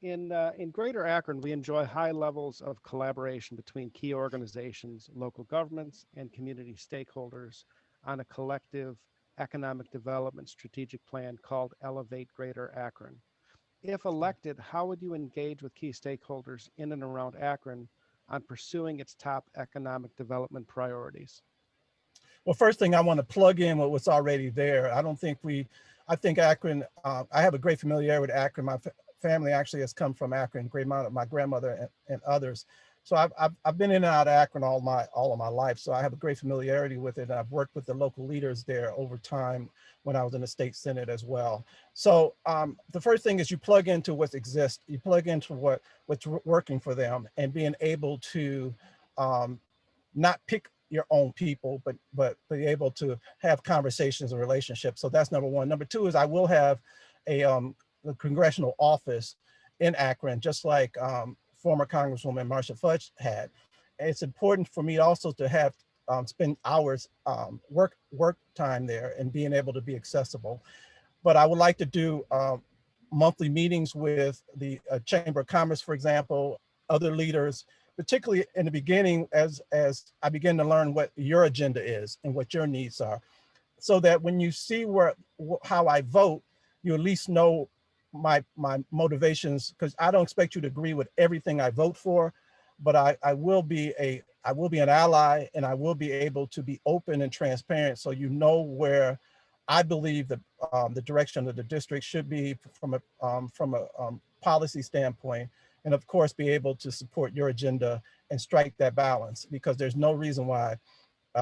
In Greater Akron, we enjoy high levels of collaboration between key organizations, local governments, and community stakeholders on a collective economic development strategic plan called Elevate Greater Akron. If elected, how would you engage with key stakeholders in and around Akron on pursuing its top economic development priorities? Well, first thing, I want to plug in what was already there. I think Akron, I have a great familiarity with Akron. My family actually has come from Akron, my grandmother and others. So I've been in and out of Akron all of my life. So I have a great familiarity with it. I've worked with the local leaders there over time when I was in the state Senate as well. So the first thing is you plug into what exists. You plug into what's working for them, and being able to not pick your own people, but be able to have conversations and relationships. So that's number one. Number two is I will have a congressional office in Akron, just like former Congresswoman Marcia Fudge had. And it's important for me also to have spend hours work time there and being able to be accessible. But I would like to do monthly meetings with the Chamber of Commerce, for example, other leaders, particularly in the beginning as I begin to learn what your agenda is and what your needs are, so that when you see how I vote, you at least know my motivations, because I don't expect you to agree with everything I vote for, but I will be an ally, and I will be able to be open and transparent, so you know where I believe that the direction of the district should be from a policy standpoint, and of course be able to support your agenda and strike that balance, because there's no reason why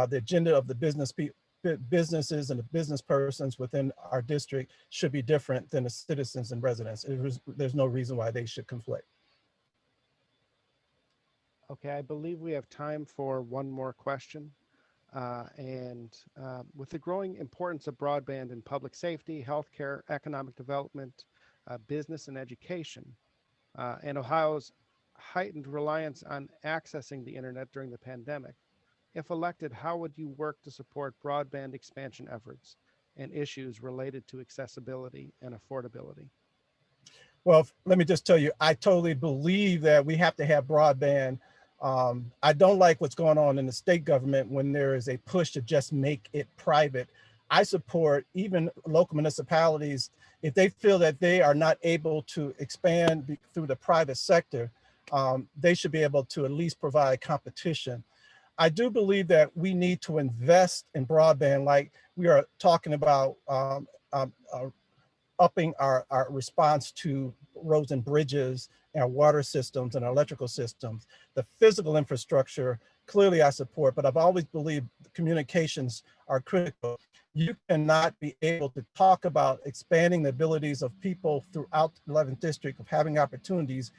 the agenda of the businesses and the business persons within our district should be different than the citizens and residents. There's no reason why they should conflict. Okay, I believe we have time for one more question. With the growing importance of broadband in public safety, healthcare, economic development, business and education, and Ohio's heightened reliance on accessing the internet during the pandemic, if elected, how would you work to support broadband expansion efforts and issues related to accessibility and affordability? Well, let me just tell you, I totally believe that we have to have broadband. I don't like what's going on in the state government when there is a push to just make it private. I support even local municipalities, if they feel that they are not able to expand through the private sector, they should be able to at least provide competition. I do believe that we need to invest in broadband, like we are talking about upping our response to roads and bridges, and our water systems and our electrical systems. The physical infrastructure, clearly I support, but I've always believed communications are critical. You cannot be able to talk about expanding the abilities of people throughout the 11th district of having opportunities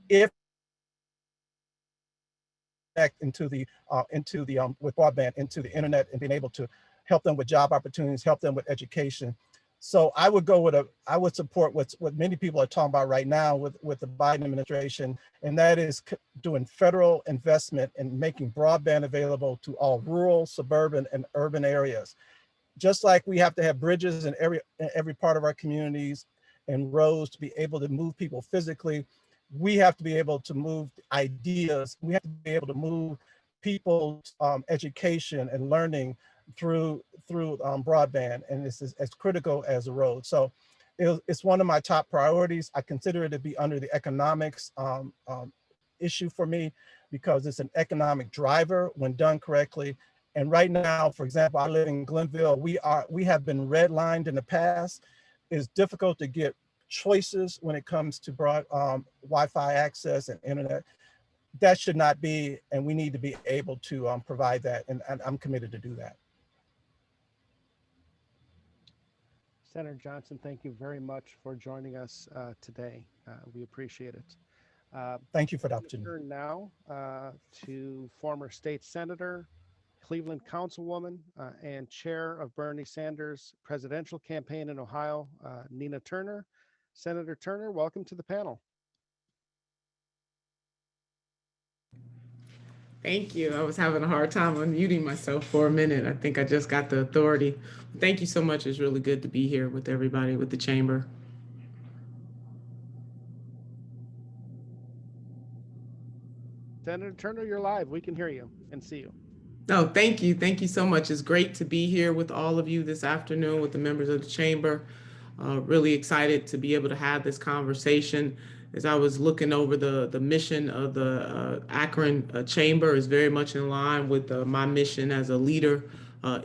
if into the with broadband into the internet, and being able to help them with job opportunities, help them with education. So I would support what many people are talking about right now with the Biden administration, and that is doing federal investment in making broadband available to all rural, suburban, and urban areas. Just like we have to have bridges in every part of our communities and roads to be able to move people physically, we have to be able to move ideas. We have to be able to move people's education and learning through broadband, and this is as critical as the road. So it's one of my top priorities. I consider it to be under the economics issue for me, because it's an economic driver when done correctly, And right now, for example, I live in Glenville. We have been redlined in the past. It's difficult to get choices when it comes to broad Wi-Fi access and internet. That should not be, and we need to be able to provide that. And I'm committed to do that. Senator Johnson, thank you very much for joining us today. We appreciate it. Thank you for the I'm going to opportunity. turn now to former state senator, Cleveland councilwoman, and chair of Bernie Sanders' presidential campaign in Ohio, Nina Turner. Senator Turner, welcome to the panel. Thank you. I was having a hard time unmuting myself for a minute. I think I just got the authority. Thank you so much. It's really good to be here with everybody, with the chamber. Senator Turner, you're live. We can hear you and see you. No, thank you. Thank you so much. It's great to be here with all of you this afternoon with the members of the chamber. Really excited to be able to have this conversation. As I was looking over the mission of the Akron Chamber is very much in line with my mission as a leader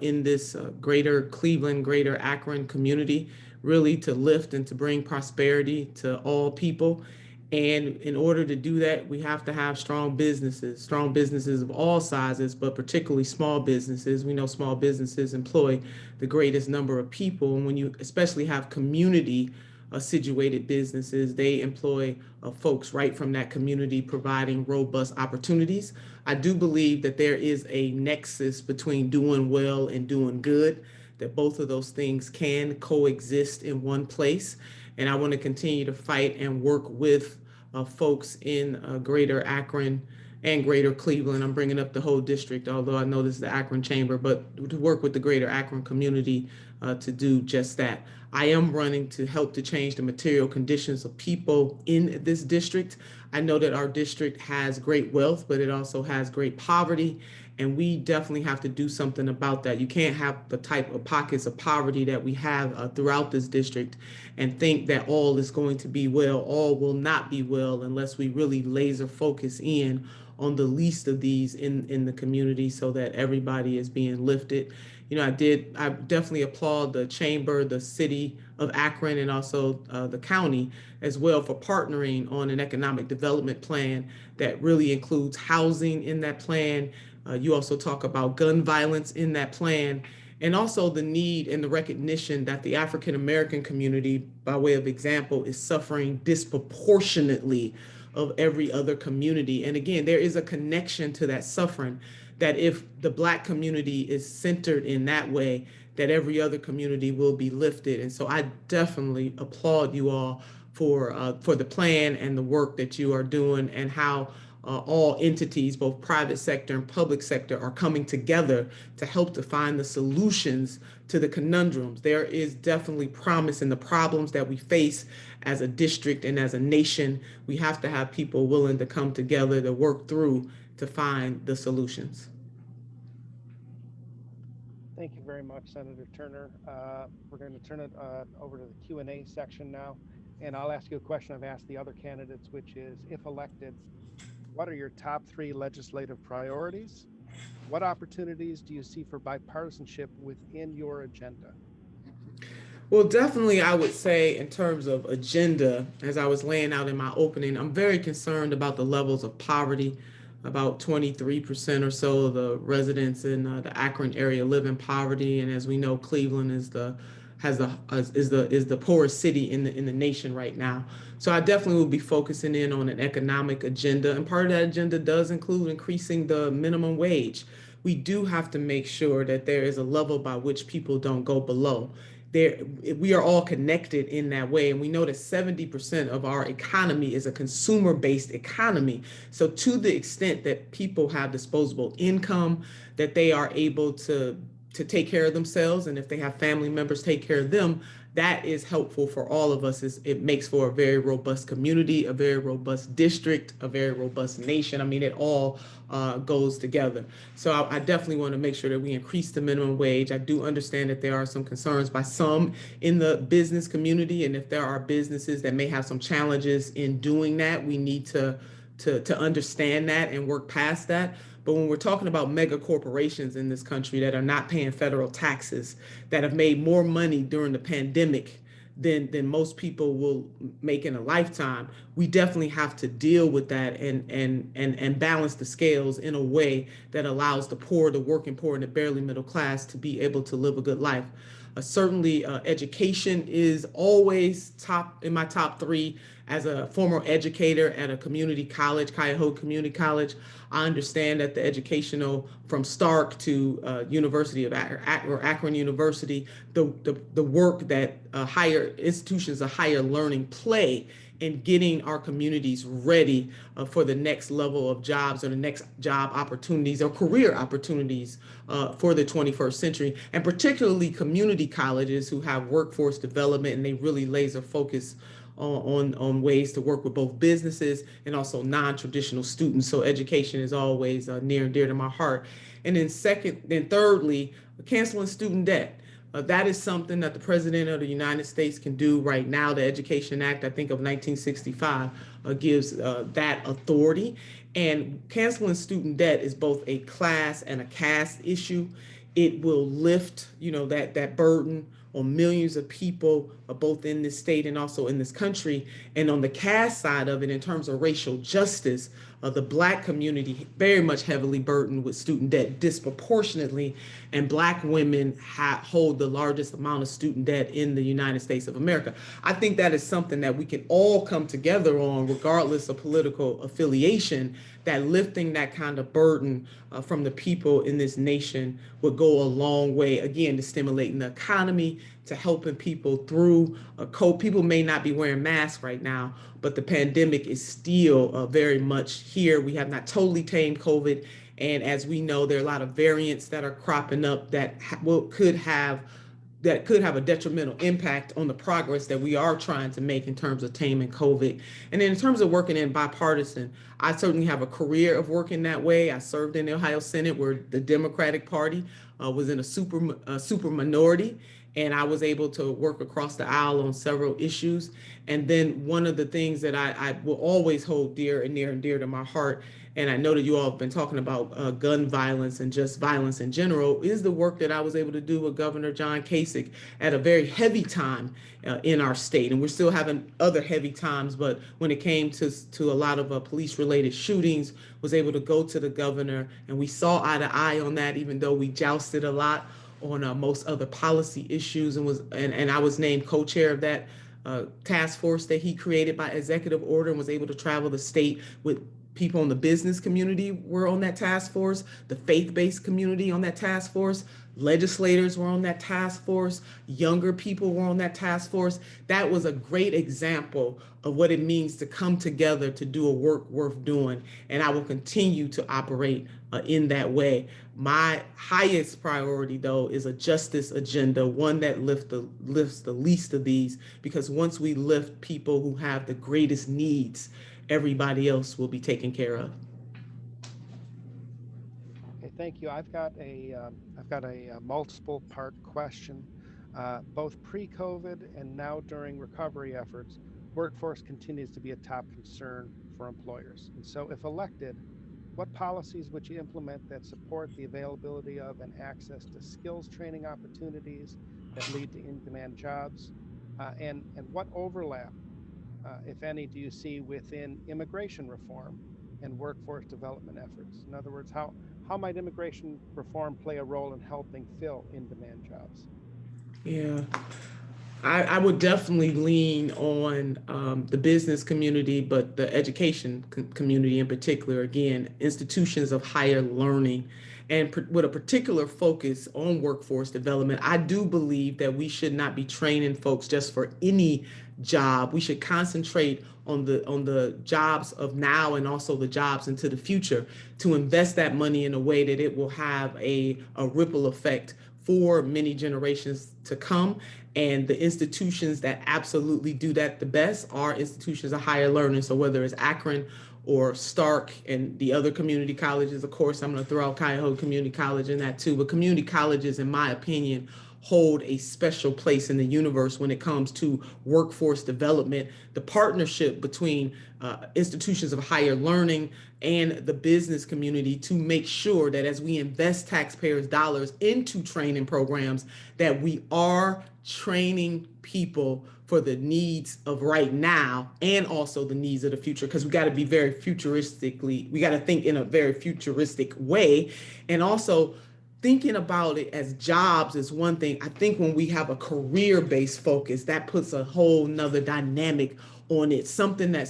in this greater Cleveland, greater Akron community, really to lift and to bring prosperity to all people. And in order to do that, we have to have strong businesses of all sizes, but particularly small businesses. We know small businesses employ the greatest number of people. And when you especially have community situated businesses, they employ folks right from that community, providing robust opportunities. I do believe that there is a nexus between doing well and doing good, that both of those things can coexist in one place. And I want to continue to fight and work with folks in greater Akron and greater Cleveland. I'm bringing up the whole district, although I know this is the Akron Chamber, but to work with the greater Akron community to do just that. I am running to help to change the material conditions of people in this district. I know that our district has great wealth, but it also has great poverty. And we definitely have to do something about that. You can't have the type of pockets of poverty that we have throughout this district and think that all is going to be well. All will not be well unless we really laser focus in on the least of these in the community so that everybody is being lifted. You know, I definitely applaud the chamber, the city of Akron, and also the county as well for partnering on an economic development plan that really includes housing in that plan. You also talk about gun violence in that plan, and also the need and the recognition that the African American community, by way of example, is suffering disproportionately of every other community. And again, there is a connection to that suffering, that if the Black community is centered in that way, that every other community will be lifted. And so I definitely applaud you all for the plan and the work that you are doing, and how all entities, both private sector and public sector, are coming together to help to find the solutions to the conundrums. There is definitely promise in the problems that we face as a district and as a nation. We have to have people willing to come together to work through to find the solutions. Thank you very much, Senator Turner. We're going to turn it over to the Q&A section now. And I'll ask you a question I've asked the other candidates, which is, if elected, what are your top 3 legislative priorities? What opportunities do you see for bipartisanship within your agenda? Well, definitely, I would say in terms of agenda, as I was laying out in my opening, I'm very concerned about the levels of poverty. About 23% or so of the residents in the Akron area live in poverty, and as we know, Cleveland is the poorest city in the nation right now. So I definitely will be focusing in on an economic agenda, and part of that agenda does include increasing the minimum wage. We do have to make sure that there is a level by which people don't go below. We are all connected in that way, and we know that 70% of our economy is a consumer-based economy. So to the extent that people have disposable income, that they are able to take care of themselves, and if they have family members take care of them, that is helpful for all of us. It makes for a very robust community, a very robust district, a very robust nation. I mean, it all goes together. So I definitely want to make sure that we increase the minimum wage. I do understand that there are some concerns by some in the business community, and if there are businesses that may have some challenges in doing that, we need to understand that and work past that. But when we're talking about mega corporations in this country that are not paying federal taxes, that have made more money during the pandemic than most people will make in a lifetime, we definitely have to deal with that and balance the scales in a way that allows the poor, the working poor, and the barely middle class to be able to live a good life. Certainly, education is always top in my top three. As a former educator at a community college, Cuyahoga Community College, I understand that the educational from Stark to University of Akron University, the work that higher institutions of higher learning play in getting our communities ready for the next level of jobs or the next job opportunities or career opportunities for the 21st century, and particularly community colleges who have workforce development and they really laser focus on ways to work with both businesses and also non-traditional students. So education is always near and dear to my heart. And then thirdly, canceling student debt. That is something that the President of the United States can do right now. The Education Act, I think of 1965, gives that authority. And canceling student debt is both a class and a caste issue. It will lift, that burden on millions of people, both in this state and also in this country. And on the caste side of it, in terms of racial justice, the Black community very much heavily burdened with student debt disproportionately, and Black women hold the largest amount of student debt in the United States of America. I think that is something that we can all come together on, regardless of political affiliation, that lifting that kind of burden from the people in this nation would go a long way, again, to stimulating the economy, to helping people through COVID. People may not be wearing masks right now, but the pandemic is still very much here. We have not totally tamed COVID. And as we know, there are a lot of variants that are cropping up that could have a detrimental impact on the progress that we are trying to make in terms of taming COVID. And then in terms of working in bipartisan, I certainly have a career of working that way. I served in the Ohio Senate where the Democratic Party was in a super minority, and I was able to work across the aisle on several issues. And then one of the things that I will always hold dear and near and dear to my heart, and I know that you all have been talking about gun violence and just violence in general, is the work that I was able to do with Governor John Kasich at a very heavy time in our state. And we're still having other heavy times, but when it came to a lot of police-related shootings, was able to go to the governor, and we saw eye to eye on that, even though we jousted a lot on most other policy issues, and I was named co-chair of that task force that he created by executive order, and was able to travel the state with people in the business community were on that task force, the faith-based community on that task force, legislators were on that task force, younger people were on that task force. That was a great example of what it means to come together to do a work worth doing. And I will continue to operate in that way. My highest priority, though, is a justice agenda, one that lifts the least of these, because once we lift people who have the greatest needs, everybody else will be taken care of. Okay, thank you. I've got a multiple part question. Both pre-COVID and now during recovery efforts, workforce continues to be a top concern for employers. And so if elected, what policies would you implement that support the availability of and access to skills training opportunities that lead to in-demand jobs? And what overlap, if any, do you see within immigration reform and workforce development efforts? In other words, how might immigration reform play a role in helping fill in-demand jobs? Yeah, I would definitely lean on the business community, but the education community in particular, again, institutions of higher learning, and with a particular focus on workforce development. I do believe that we should not be training folks just for any job. We should concentrate on the jobs of now and also the jobs into the future, to invest that money in a way that it will have a ripple effect for many generations to come. And the institutions that absolutely do that the best are institutions of higher learning. So whether it's Akron or Stark and the other community colleges, of course, I'm going to throw out Cuyahoga Community College in that too. But community colleges, in my opinion, hold a special place in the universe when it comes to workforce development. The partnership between institutions of higher learning and the business community to make sure that as we invest taxpayers' dollars into training programs, that we are training people for the needs of right now and also the needs of the future, because we got to be very futuristically, we got to think in a very futuristic way. And also thinking about it as jobs is one thing. I think when we have a career-based focus, that puts a whole nother dynamic on it, something that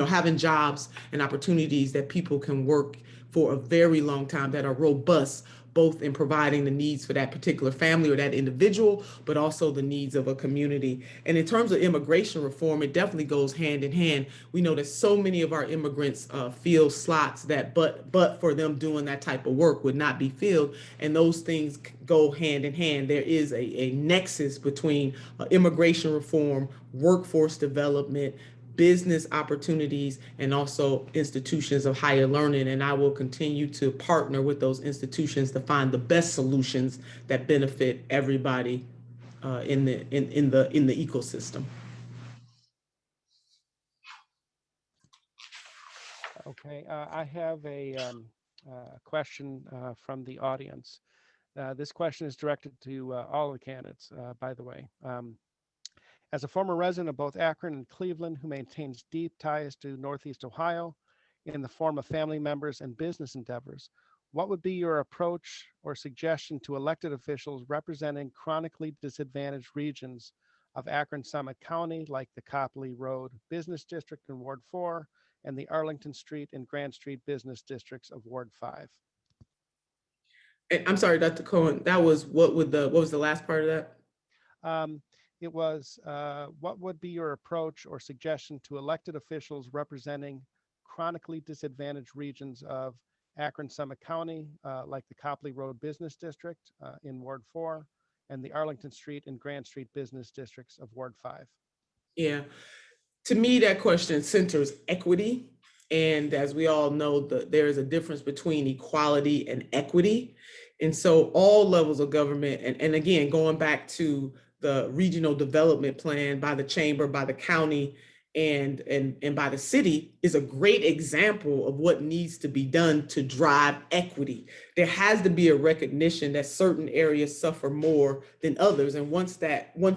having jobs and opportunities that people can work for a very long time, that are robust, both in providing the needs for that particular family or that individual, but also the needs of a community. And in terms of immigration reform, it definitely goes hand in hand. We know that so many of our immigrants fill slots that but for them doing that type of work would not be filled. And those things go hand in hand. There is a nexus between immigration reform, workforce development, business opportunities, and also institutions of higher learning. And I will continue to partner with those institutions to find the best solutions that benefit everybody in the ecosystem. Okay, I have a question from the audience. This question is directed to all the candidates, by the way. As a former resident of both Akron and Cleveland who maintains deep ties to Northeast Ohio in the form of family members and business endeavors, what would be your approach or suggestion to elected officials representing chronically disadvantaged regions of Akron-Summit County, like the Copley Road Business District in Ward 4 and the Arlington Street and Grant Street Business Districts of Ward 5? And I'm sorry, Dr. Cohen, that was what was the last part of that? It was, what would be your approach or suggestion to elected officials representing chronically disadvantaged regions of Akron-Summit County, like the Copley Road Business District in Ward 4 and the Arlington Street and Grant Street Business Districts of Ward 5? Yeah, to me, that question centers equity. And as we all know, there is a difference between equality and equity. And so all levels of government, and again, going back to the regional development plan by the chamber, by the county, and by the city, is a great example of what needs to be done to drive equity. There has to be a recognition that certain areas suffer more than others. And once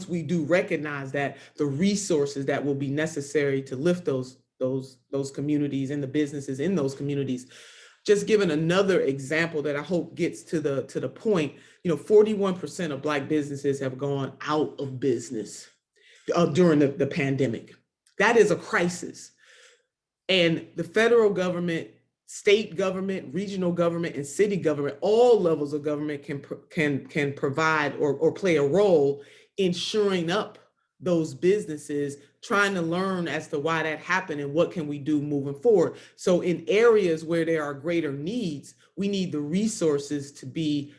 we do recognize that, the resources that will be necessary to lift those communities and the businesses in those communities. Just giving another example that I hope gets to the point, 41% of Black businesses have gone out of business during the pandemic. That is a crisis. And the federal government, state government, regional government, and city government, all levels of government can provide or play a role in shoring up those businesses, trying to learn as to why that happened and what can we do moving forward. So in areas where there are greater needs, we need the resources to be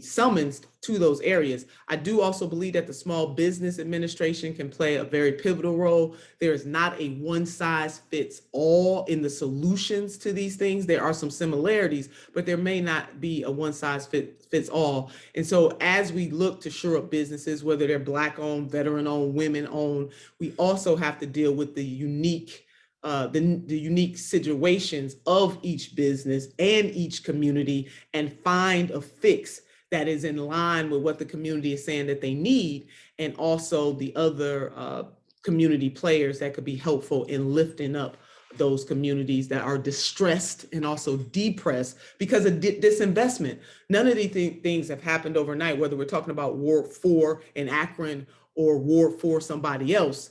summoned to those areas. I do also believe that the Small Business Administration can play a very pivotal role. There is not a one size fits all in the solutions to these things. There are some similarities, but there may not be a one size fits all. And so as we look to shore up businesses, whether they're Black owned, veteran owned, women owned, we also have to deal with the unique situations of each business and each community and find a fix that is in line with what the community is saying that they need, and also the other community players that could be helpful in lifting up those communities that are distressed and also depressed because of disinvestment. None of these things have happened overnight, whether we're talking about Ward 4 in Akron or Ward 4 somebody else.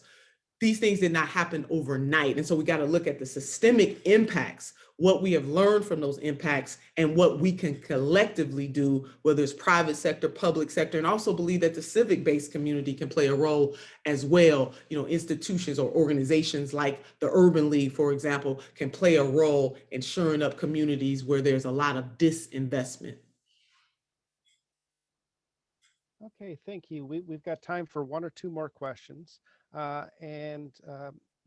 These things did not happen overnight. And so we got to look at the systemic impacts, what we have learned from those impacts, and what we can collectively do, whether it's private sector, public sector, and also believe that the civic-based community can play a role as well. Institutions or organizations like the Urban League, for example, can play a role in shoring up communities where there's a lot of disinvestment. Okay, thank you. We've got time for one or two more questions.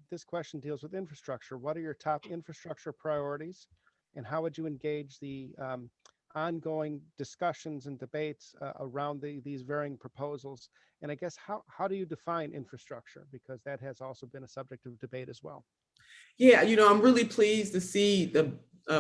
This question deals with infrastructure. What are your top infrastructure priorities, and how would you engage the ongoing discussions and debates around these varying proposals. And I guess how do you define infrastructure? Because that has also been a subject of debate as well. Yeah, I'm really pleased to see the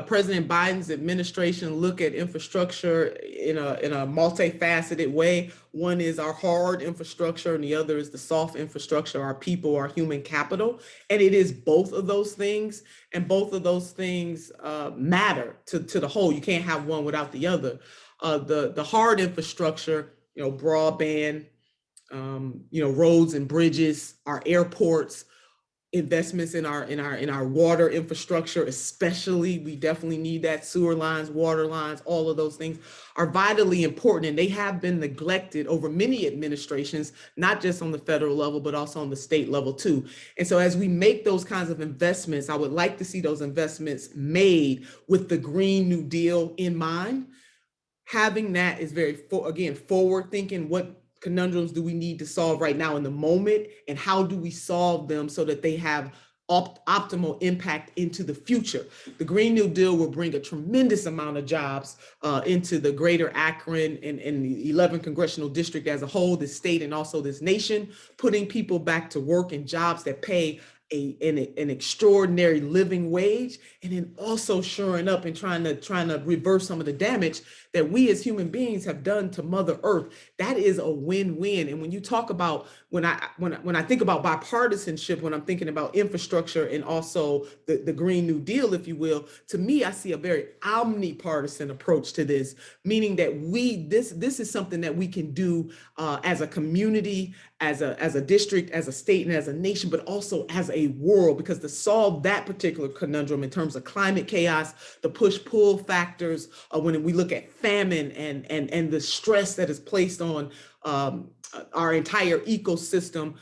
President Biden's administration look at infrastructure in a multifaceted way. One is our hard infrastructure, and the other is the soft infrastructure, our people, our human capital. And it is both of those things, and both of those things matter to the whole. You can't have one without the other. The hard infrastructure, broadband, roads and bridges, our airports, investments in our water infrastructure, especially. We definitely need that. Sewer lines, water lines, all of those things are vitally important, and they have been neglected over many administrations, not just on the federal level, but also on the state level too. And so as we make those kinds of investments, I would like to see those investments made with the Green New Deal in mind. Having that is very, again, forward thinking. What conundrums do we need to solve right now in the moment, and how do we solve them so that they have optimal impact into the future? The Green New Deal will bring a tremendous amount of jobs into the greater Akron and the 11th Congressional District as a whole, the state, and also this nation, putting people back to work in jobs that pay an extraordinary living wage, and then also shoring up and trying to reverse some of the damage that we as human beings have done to Mother Earth. That is a win-win. And when you talk about, when I think about bipartisanship, when I'm thinking about infrastructure and also the Green New Deal, if you will, to me, I see a very omnipartisan approach to this, meaning that this is something that we can do as a community, as a district, as a state, and as a nation, but also as a world, because to solve that particular conundrum in terms of climate chaos, the push-pull factors, when we look at famine and the stress that is placed on our entire ecosystem,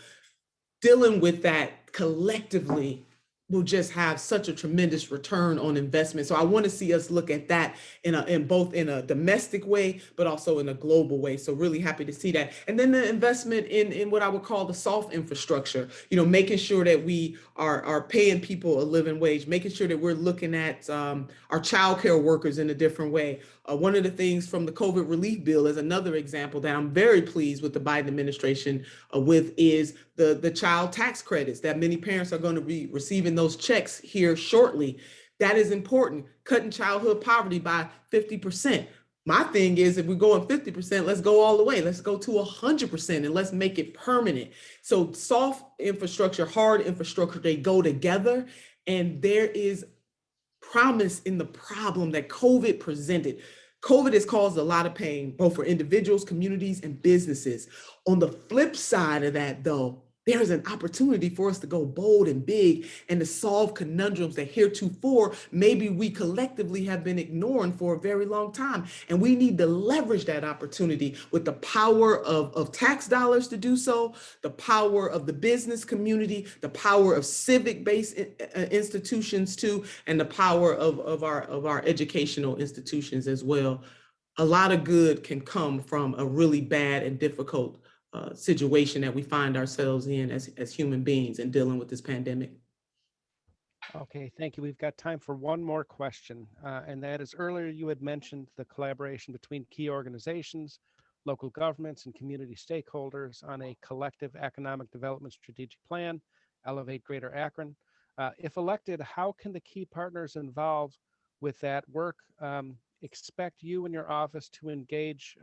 dealing with that collectively will just have such a tremendous return on investment. So I want to see us look at that in both in a domestic way, but also in a global way. So really happy to see that. And then the investment in what I would call the soft infrastructure, making sure that we are paying people a living wage, making sure that we're looking at our childcare workers in a different way. One of the things from the COVID relief bill is another example that I'm very pleased with the Biden administration with is the child tax credits that many parents are going to be receiving those checks here shortly. That is important. Cutting childhood poverty by 50%. My thing is, if we're going 50%, let's go all the way. Let's go to 100% and let's make it permanent. So soft infrastructure, hard infrastructure, they go together, and there is promise in the problem that COVID presented. COVID has caused a lot of pain, both for individuals, communities, and businesses. On the flip side of that, though, there is an opportunity for us to go bold and big and to solve conundrums that heretofore maybe we collectively have been ignoring for a very long time. And we need to leverage that opportunity with the power of tax dollars to do so, the power of the business community, the power of civic-based institutions too, and the power of our educational institutions as well. A lot of good can come from a really bad and difficult situation that we find ourselves in as human beings and dealing with this pandemic. Okay, thank you. We've got time for one more question, and that is, earlier you had mentioned the collaboration between key organizations, local governments, and community stakeholders on a collective economic development strategic plan, Elevate Greater Akron. If elected, how can the key partners involved with that work expect you and your office to engage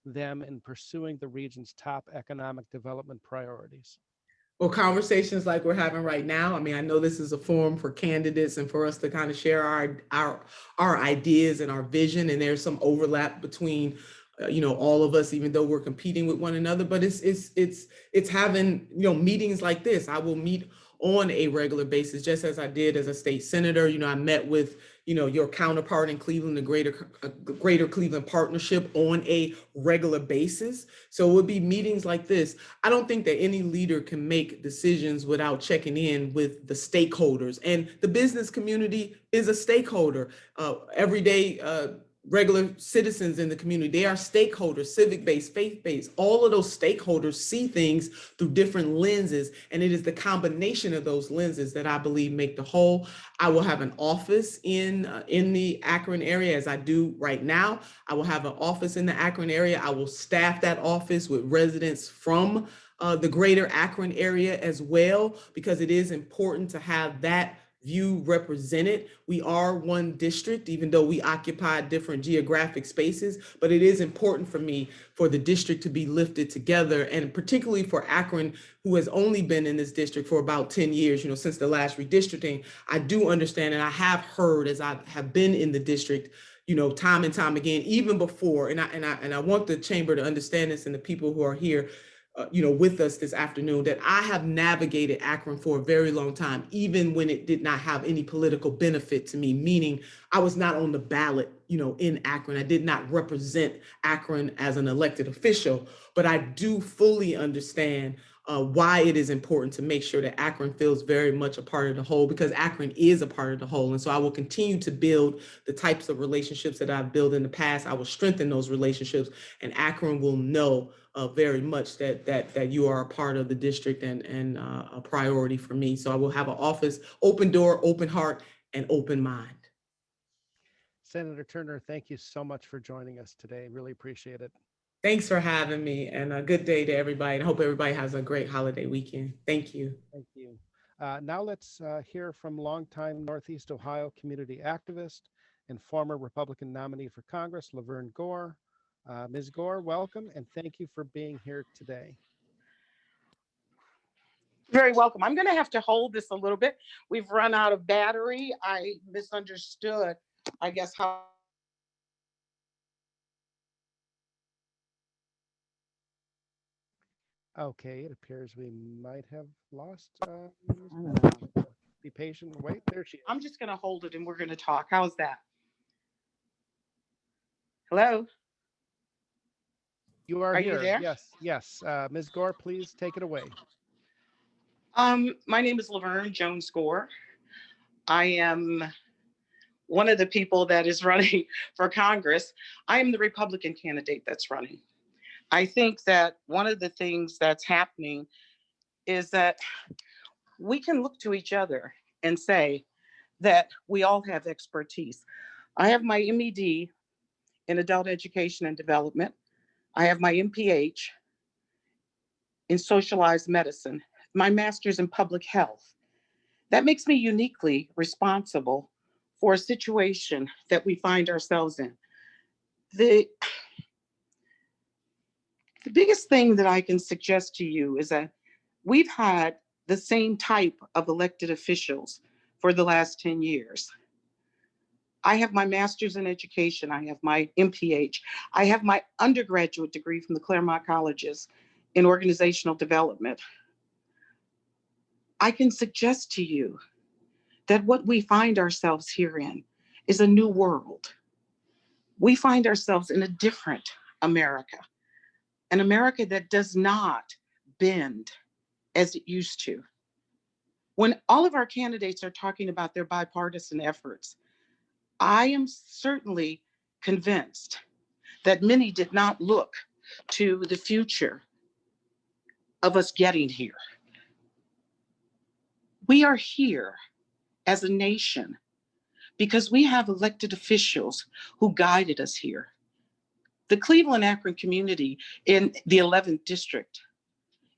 them in pursuing the region's top economic development priorities? Well, conversations like we're having right now. I mean, I know this is a forum for candidates and for us to kind of share our ideas and our vision. And there's some overlap between, all of us, even though we're competing with one another. But it's having, meetings like this. I will meet on a regular basis, just as I did as a state senator. I met with, your counterpart in Cleveland, the Greater Cleveland Partnership, on a regular basis. So it would be meetings like this. I don't think that any leader can make decisions without checking in with the stakeholders, and the business community is a stakeholder. Every day, regular citizens in the community. They are stakeholders, civic-based, faith-based. All of those stakeholders see things through different lenses, and it is the combination of those lenses that I believe make the whole. I will have an office in the Akron area, as I do right now. I will have an office in the Akron area. I will staff that office with residents from the greater Akron area as well, because it is important to have that view represented. We are one district, even though we occupy different geographic spaces, but it is important for me for the district to be lifted together, and particularly for Akron, who has only been in this district for about 10 years, since the last redistricting. I do understand, and I have heard, as I have been in the district, time and time again, even before, and I want the chamber to understand this, and the people who are here with us this afternoon, that I have navigated Akron for a very long time, even when it did not have any political benefit to me, meaning I was not on the ballot, in Akron. I did not represent Akron as an elected official, but I do fully understand why it is important to make sure that Akron feels very much a part of the whole, because Akron is a part of the whole. And so I will continue to build the types of relationships that I've built in the past. I will strengthen those relationships, and Akron will know very much that you are a part of the district and a priority for me. So I will have an office, open door, open heart, and open mind. Senator Turner, thank you so much for joining us today. Really appreciate it. Thanks for having me, and a good day to everybody. And I hope everybody has a great holiday weekend. Thank you. Thank you. Now let's hear from longtime Northeast Ohio community activist and former Republican nominee for Congress, Laverne Gore. Ms. Gore, welcome, and thank you for being here today. Very welcome. I'm going to have to hold this a little bit. We've run out of battery. I misunderstood, I guess, how. Okay, it appears we might have lost. Be patient and wait. There she is. I'm just going to hold it and we're going to talk. How's that? Hello? You are you here. there? Yes. Ms. Gore, please take it away. My name is Laverne Jones Gore. I am one of the people that is running for Congress. I am the Republican candidate that's running. I think that one of the things that's happening is that we can look to each other and say that we all have expertise. I have my MED in adult education and development. I have my MPH in socialized medicine, my master's in public health. That makes me uniquely responsible for a situation that we find ourselves in. The biggest thing that I can suggest to you is that we've had the same type of elected officials for the last 10 years. I have my master's in education. I have my MPH. I have my undergraduate degree from the Claremont Colleges in organizational development. I can suggest to you that what we find ourselves here in is a new world. We find ourselves in a different America, an America that does not bend as it used to. When all of our candidates are talking about their bipartisan efforts, I am certainly convinced that many did not look to the future of us getting here. We are here as a nation because we have elected officials who guided us here. The Cleveland-Akron community in the 11th district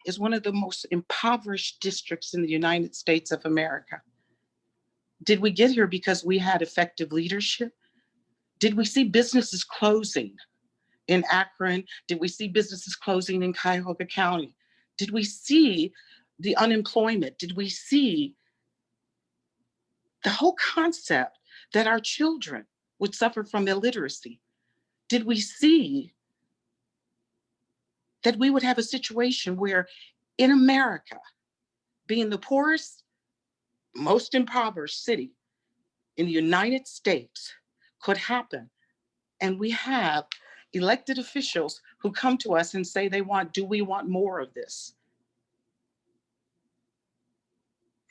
is one of the most impoverished districts in the United States of America. Did we get here because we had effective leadership? Did we see businesses closing in Akron? Did we see businesses closing in Cuyahoga County? Did we see the unemployment? Did we see the whole concept that our children would suffer from illiteracy? Did we see that we would have a situation where in America, being the poorest, most impoverished city in the United States could happen? And we have elected officials who come to us and say do we want more of this?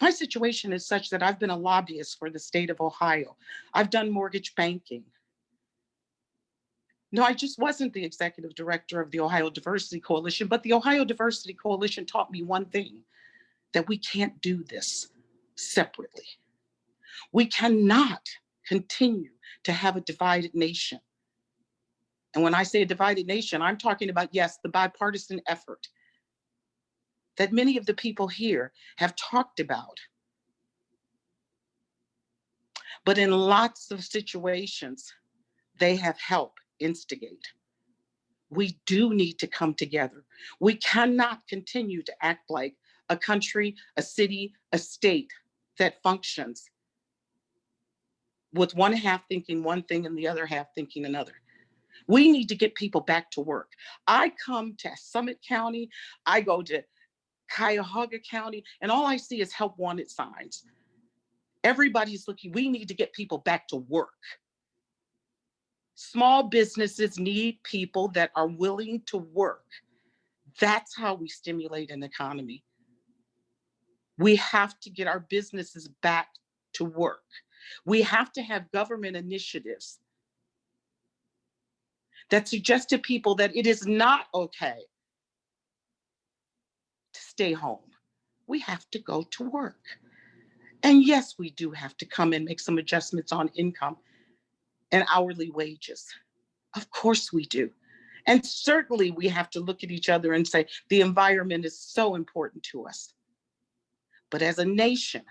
My situation is such that I've been a lobbyist for the state of Ohio. I've done mortgage banking. No, I just wasn't the executive director of the Ohio Diversity Coalition, but the Ohio Diversity Coalition taught me one thing, that we can't do this separately. We cannot continue to have a divided nation. And when I say a divided nation, I'm talking about, yes, the bipartisan effort that many of the people here have talked about. But in lots of situations, they have helped instigate. We do need to come together. We cannot continue to act like a country, a city, a state that functions with one half thinking one thing and the other half thinking another. We need to get people back to work. I come to Summit County, I go to Cuyahoga County, and all I see is help wanted signs. Everybody's looking, we need to get people back to work. Small businesses need people that are willing to work. That's how we stimulate an economy. We have to get our businesses back to work. We have to have government initiatives that suggest to people that it is not okay to stay home. We have to go to work. And yes, we do have to come and make some adjustments on income and hourly wages. Of course we do. And certainly we have to look at each other and say, the environment is so important to us. But as a nation,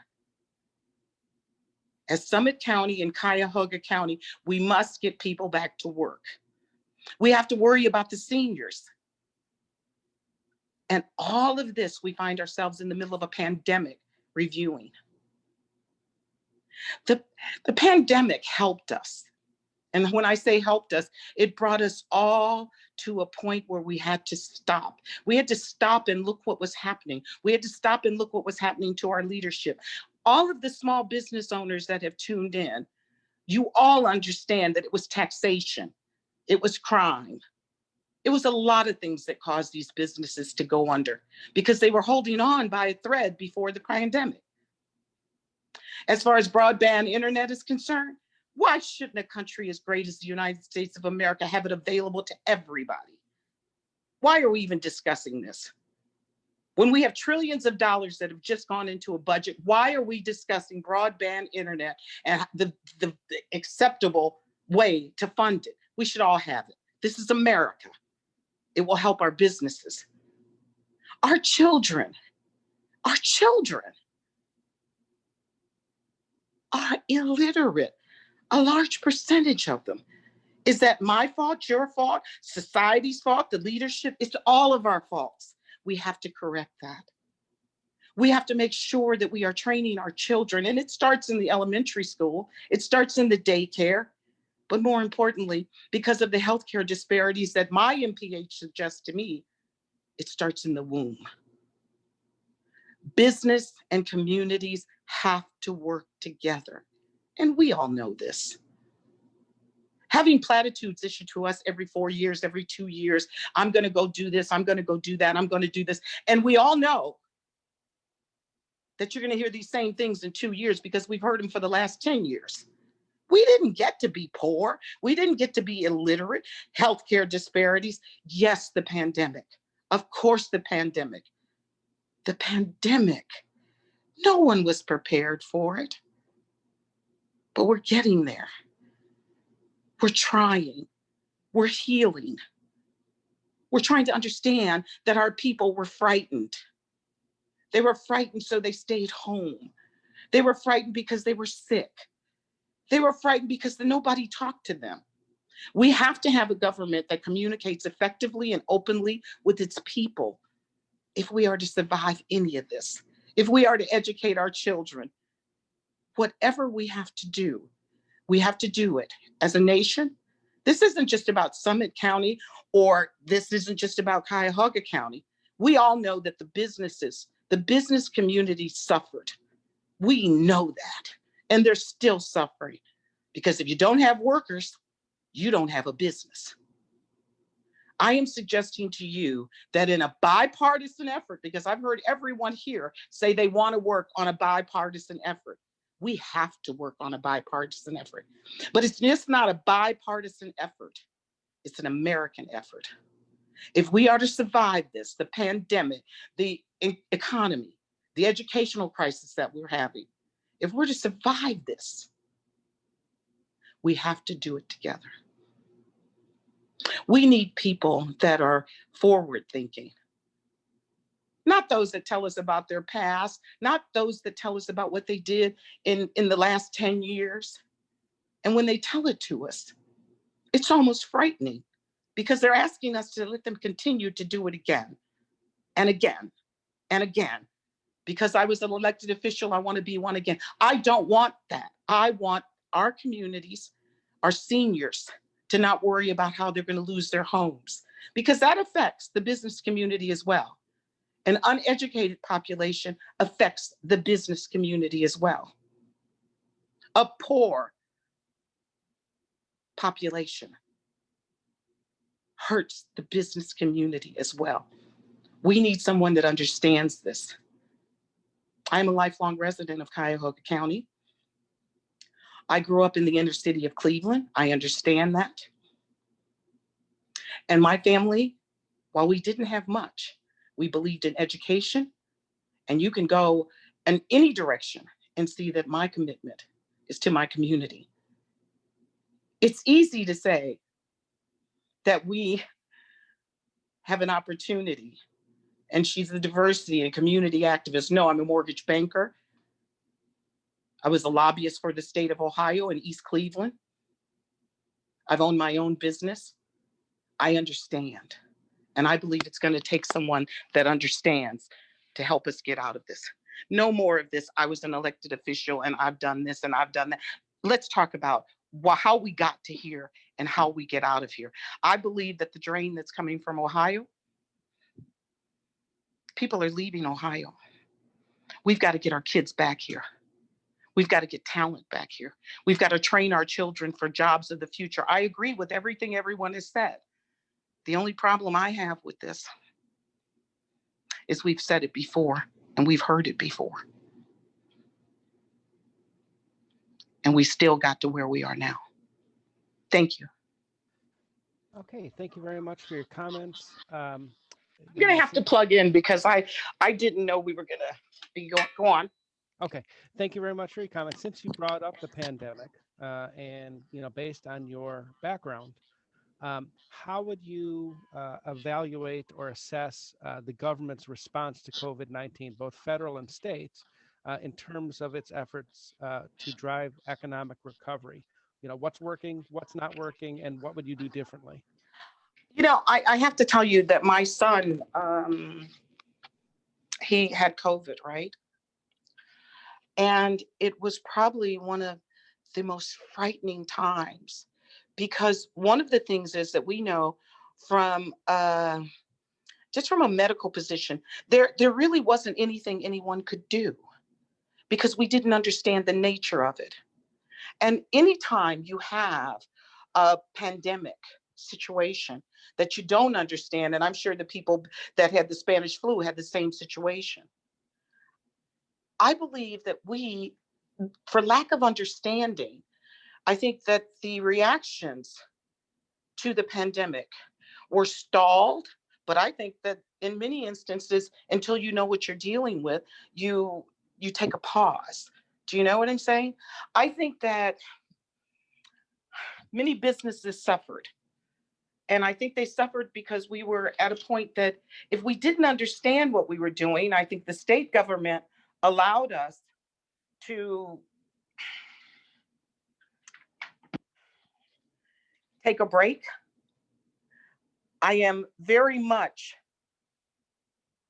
as Summit County and Cuyahoga County, we must get people back to work. We have to worry about the seniors. And all of this, we find ourselves in the middle of a pandemic reviewing. The pandemic helped us. And when I say helped us, it brought us all to a point where we had to stop. We had to stop and look what was happening. We had to stop and look what was happening to our leadership. All of the small business owners that have tuned in, you all understand that it was taxation, it was crime. It was a lot of things that caused these businesses to go under because they were holding on by a thread before the pandemic. As far as broadband internet is concerned, why shouldn't a country as great as the United States of America have it available to everybody? Why are we even discussing this? When we have trillions of dollars that have just gone into a budget, why are we discussing broadband internet and the acceptable way to fund it? We should all have it. This is America. It will help our businesses. Our children are illiterate. A large percentage of them. Is that my fault, your fault, society's fault, the leadership? It's all of our faults. We have to correct that. We have to make sure that we are training our children, and it starts in the elementary school, it starts in the daycare, but more importantly, because of the healthcare disparities that my MPH suggests to me, it starts in the womb. Business and communities have to work together. And we all know this. Having platitudes issued to us every 4 years, every 2 years, I'm going to go do this, I'm going to go do that, I'm going to do this. And we all know that you're going to hear these same things in 2 years because we've heard them for the last 10 years. We didn't get to be poor. We didn't get to be illiterate. Healthcare disparities. Yes, the pandemic. Of course, the pandemic. The pandemic. No one was prepared for it. But we're getting there. We're trying. We're healing. We're trying to understand that our people were frightened. They were frightened, so they stayed home. They were frightened because they were sick. They were frightened because nobody talked to them. We have to have a government that communicates effectively and openly with its people if we are to survive any of this, if we are to educate our children. Whatever we have to do it as a nation. This isn't just about Summit County, or this isn't just about Cuyahoga County. We all know that the business community suffered. We know that. And they're still suffering. Because if you don't have workers, you don't have a business. I am suggesting to you that in a bipartisan effort, because I've heard everyone here say they want to work on a bipartisan effort. We have to work on a bipartisan effort. But it's just not a bipartisan effort. It's an American effort. If we are to survive this, the pandemic, the economy, the educational crisis that we're having, if we're to survive this, we have to do it together. We need people that are forward thinking, not those that tell us about their past, not those that tell us about what they did in the last 10 years. And when they tell it to us, it's almost frightening because they're asking us to let them continue to do it again and again and again. Because I was an elected official, I want to be one again. I don't want that. I want our communities, our seniors, to not worry about how they're going to lose their homes, because that affects the business community as well. An uneducated population affects the business community as well. A poor population hurts the business community as well. We need someone that understands this. I'm a lifelong resident of Cuyahoga County. I grew up in the inner city of Cleveland. I understand that. And my family, while we didn't have much, we believed in education. And you can go in any direction and see that my commitment is to my community. It's easy to say that we have an opportunity, and she's a diversity and community activist. No, I'm a mortgage banker. I was a lobbyist for the state of Ohio in East Cleveland. I've owned my own business. I understand. And I believe it's going to take someone that understands to help us get out of this. No more of this. I was an elected official and I've done this and I've done that. Let's talk about how we got to here and how we get out of here. I believe that the drain that's coming from Ohio, people are leaving Ohio. We've got to get our kids back here. We've got to get talent back here. We've got to train our children for jobs of the future. I agree with everything everyone has said. The only problem I have with this is we've said it before and we've heard it before. And we still got to where we are now. Thank you. Okay, thank you very much for your comments. I'm going to have to plug in because I didn't know we were going to be go on. Okay, thank you very much for your comments. Since you brought up the pandemic and, based on your background, how would you evaluate or assess the government's response to COVID-19, both federal and state, in terms of its efforts to drive economic recovery? What's working, what's not working, and what would you do differently? I have to tell you that my son, he had COVID, right? And it was probably one of the most frightening times, because one of the things is that we know from just from a medical position, there really wasn't anything anyone could do because we didn't understand the nature of it. And anytime you have a pandemic situation that you don't understand, and I'm sure the people that had the Spanish flu had the same situation, I believe that we, for lack of understanding, I think that the reactions to the pandemic were stalled, but I think that in many instances, until you know what you're dealing with, you take a pause. Do you know what I'm saying? I think that many businesses suffered. And I think they suffered because we were at a point that if we didn't understand what we were doing, I think the state government allowed us to take a break. I am very much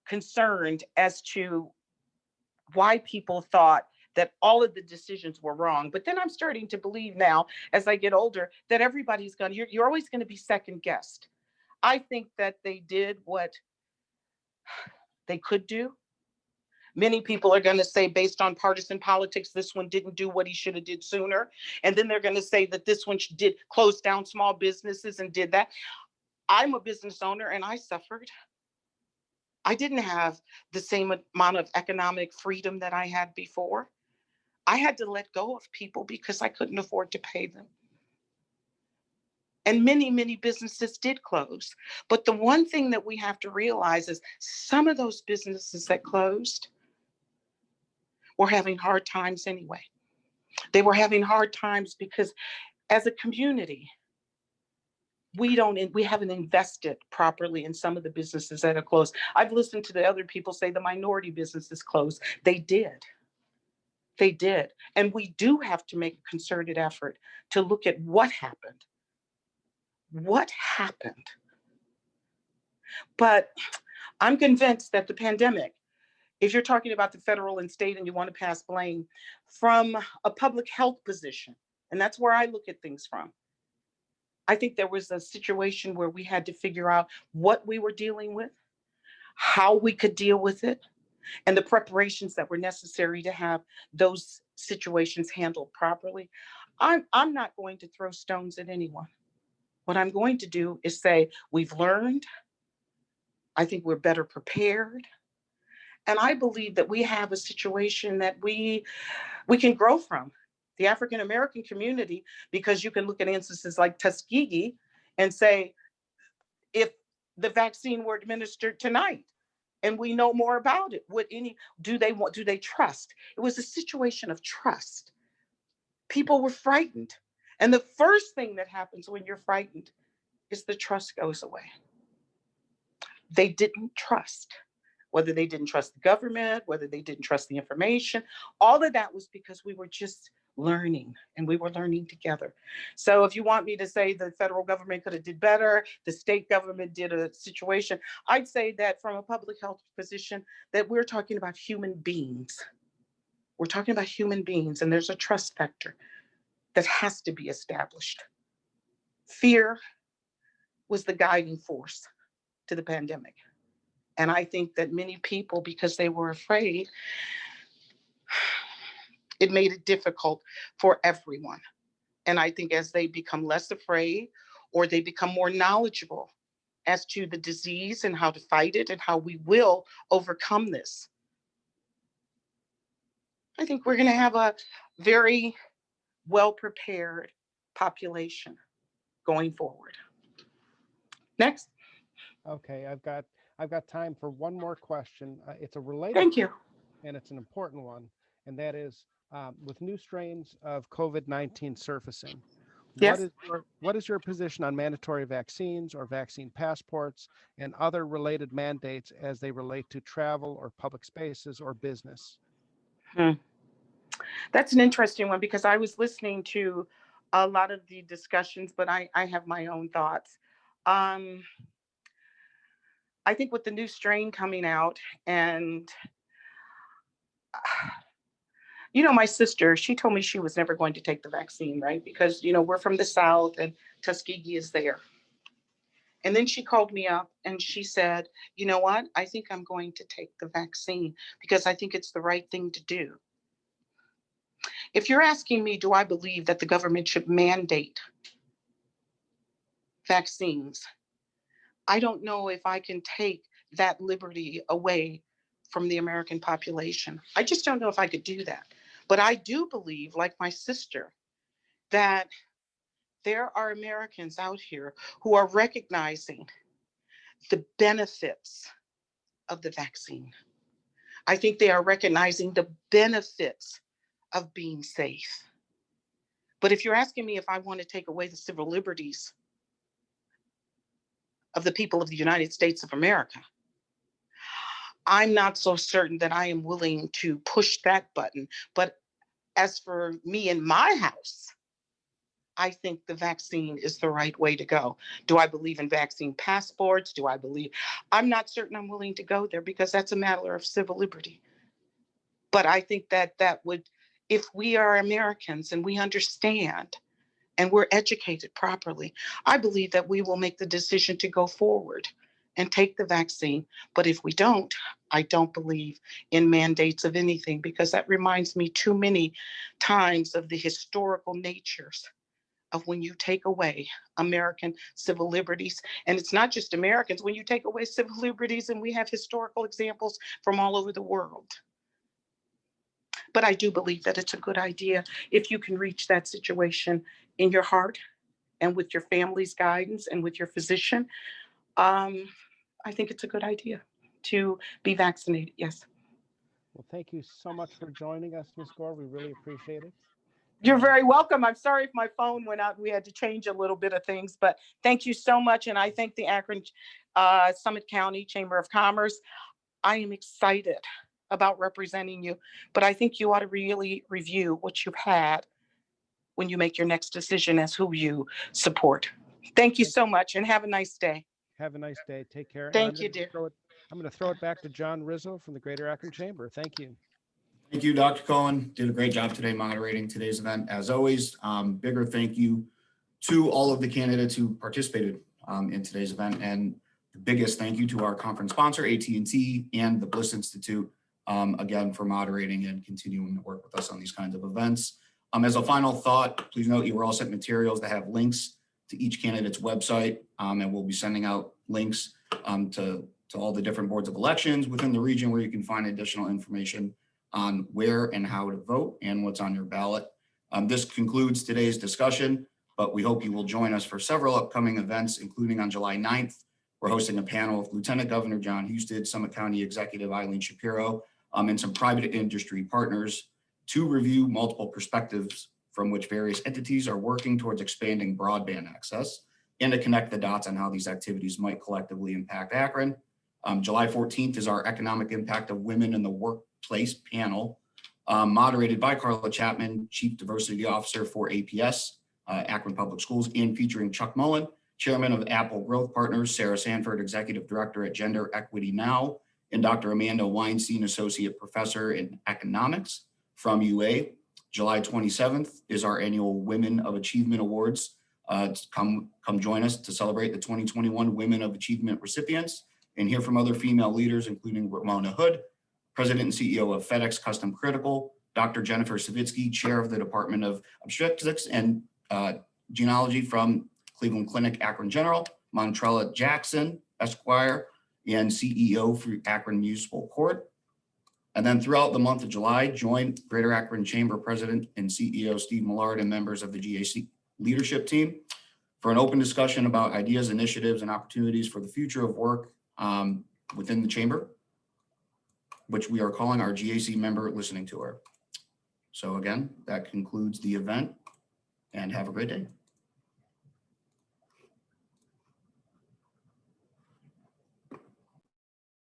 concerned as to why people thought that all of the decisions were wrong. But then I'm starting to believe now, as I get older, that everybody's going to, you're always going to be second guessed. I think that they did what they could do. Many people are going to say, based on partisan politics, this one didn't do what he should have did sooner. And then they're going to say that this one did close down small businesses and did that. I'm a business owner and I suffered. I didn't have the same amount of economic freedom that I had before. I had to let go of people because I couldn't afford to pay them. And many, many businesses did close. But the one thing that we have to realize is some of those businesses that closed were having hard times anyway. They were having hard times because as a community, we haven't invested properly in some of the businesses that are closed. I've listened to the other people say the minority businesses closed. They did. They did. And we do have to make a concerted effort to look at what happened. What happened? But I'm convinced that the pandemic, if you're talking about the federal and state and you want to pass blame from a public health position, and that's where I look at things from, I think there was a situation where we had to figure out what we were dealing with, how we could deal with it, and the preparations that were necessary to have those situations handled properly. I'm not going to throw stones at anyone. What I'm going to do is say, we've learned. I think we're better prepared. And I believe that we have a situation that we can grow from. The African American community, because you can look at instances like Tuskegee and say, if the vaccine were administered tonight and we know more about it, do they trust? It was a situation of trust. People were frightened. And the first thing that happens when you're frightened is the trust goes away. They didn't trust. Whether they didn't trust the government, whether they didn't trust the information, all of that was because we were just learning, and we were learning together. So if you want me to say the federal government could have did better, the state government did a situation, I'd say that from a public health position, that we're talking about human beings. We're talking about human beings, and there's a trust factor that has to be established. Fear was the guiding force to the pandemic. And I think that many people, because they were afraid, it made it difficult for everyone. And I think as they become less afraid, or they become more knowledgeable as to the disease and how to fight it and how we will overcome this, I think we're going to have a very well-prepared population going forward. Next. Okay, I've got time for one more question. It's a related. Thank you. And it's an important one, and that is with new strains of COVID-19 surfacing. Yes. What is your position on mandatory vaccines or vaccine passports and other related mandates as they relate to travel or public spaces or business? That's an interesting one, because I was listening to a lot of the discussions, but I have my own thoughts. I think with the new strain coming out, and my sister, she told me she was never going to take the vaccine, right? Because, we're from the South and Tuskegee is there. And then she called me up and she said, you know what? I think I'm going to take the vaccine because I think it's the right thing to do. If you're asking me, do I believe that the government should mandate vaccines? I don't know if I can take that liberty away from the American population. I just don't know if I could do that. But I do believe, like my sister, that there are Americans out here who are recognizing the benefits of the vaccine. I think they are recognizing the benefits of being safe. But if you're asking me if I want to take away the civil liberties of the people of the United States of America, I'm not so certain that I am willing to push that button. But as for me in my house, I think the vaccine is the right way to go. Do I believe in vaccine passports? I'm not certain I'm willing to go there, because that's a matter of civil liberty. But I think that would, if we are Americans and we understand and we're educated properly, I believe that we will make the decision to go forward and take the vaccine. But if we don't, I don't believe in mandates of anything, because that reminds me too many times of the historical natures of when you take away American civil liberties. And it's not just Americans, when you take away civil liberties, and we have historical examples from all over the world. But I do believe that it's a good idea if you can reach that situation in your heart and with your family's guidance and with your physician, I think it's a good idea to be vaccinated. Yes. Well, thank you so much for joining us, Ms. Gore. We really appreciate it. You're very welcome. I'm sorry if my phone went out. We had to change a little bit of things, but thank you so much. And I thank the Akron Summit County Chamber of Commerce. I am excited about representing you, but I think you ought to really review what you've had when you make your next decision as who you support. Thank you so much and have a nice day. Have a nice day. Take care. Thank you, dear. I'm going to throw it back to John Rizzo from the Greater Akron Chamber. Thank you. Thank you, Dr. Cohen. Did a great job today moderating today's event. As always, bigger thank you to all of the candidates who participated in today's event. And the biggest thank you to our conference sponsor, AT&T, and the Bliss Institute, again, for moderating and continuing to work with us on these kinds of events. As a final thought, please note you were all sent materials that have links to each candidate's website, and we'll be sending out links to all the different boards of elections within the region where you can find additional information on where and how to vote and what's on your ballot. This concludes today's discussion, but we hope you will join us for several upcoming events, including on July 9th. We're hosting a panel with Lieutenant Governor John Husted, Summit County Executive Eileen Shapiro, and some private industry partners to review multiple perspectives from which various entities are working towards expanding broadband access and to connect the dots on how these activities might collectively impact Akron. July 14th is our Economic Impact of Women in the Workplace panel, moderated by Carla Chapman, Chief Diversity Officer for APS, Akron Public Schools, and featuring Chuck Mullen, Chairman of Apple Growth Partners, Sarah Sanford, Executive Director at Gender Equity Now, and Dr. Amanda Weinstein, Associate Professor in Economics from UA. July 27th is our annual Women of Achievement Awards. Come join us to celebrate the 2021 Women of Achievement recipients and hear from other female leaders, including Ramona Hood, President and CEO of FedEx Custom Critical, Dr. Jennifer Savitsky, Chair of the Department of Obstetrics and Genealogy from Cleveland Clinic, Akron General, Montrella Jackson, Esquire, and CEO for Akron Municipal Court. And then throughout the month of July, join Greater Akron Chamber President and CEO Steve Millard and members of the GAC leadership team for an open discussion about ideas, initiatives, and opportunities for the future of work within the chamber, which we are calling our GAC Member Listening Tour. So again, that concludes the event, and have a great day.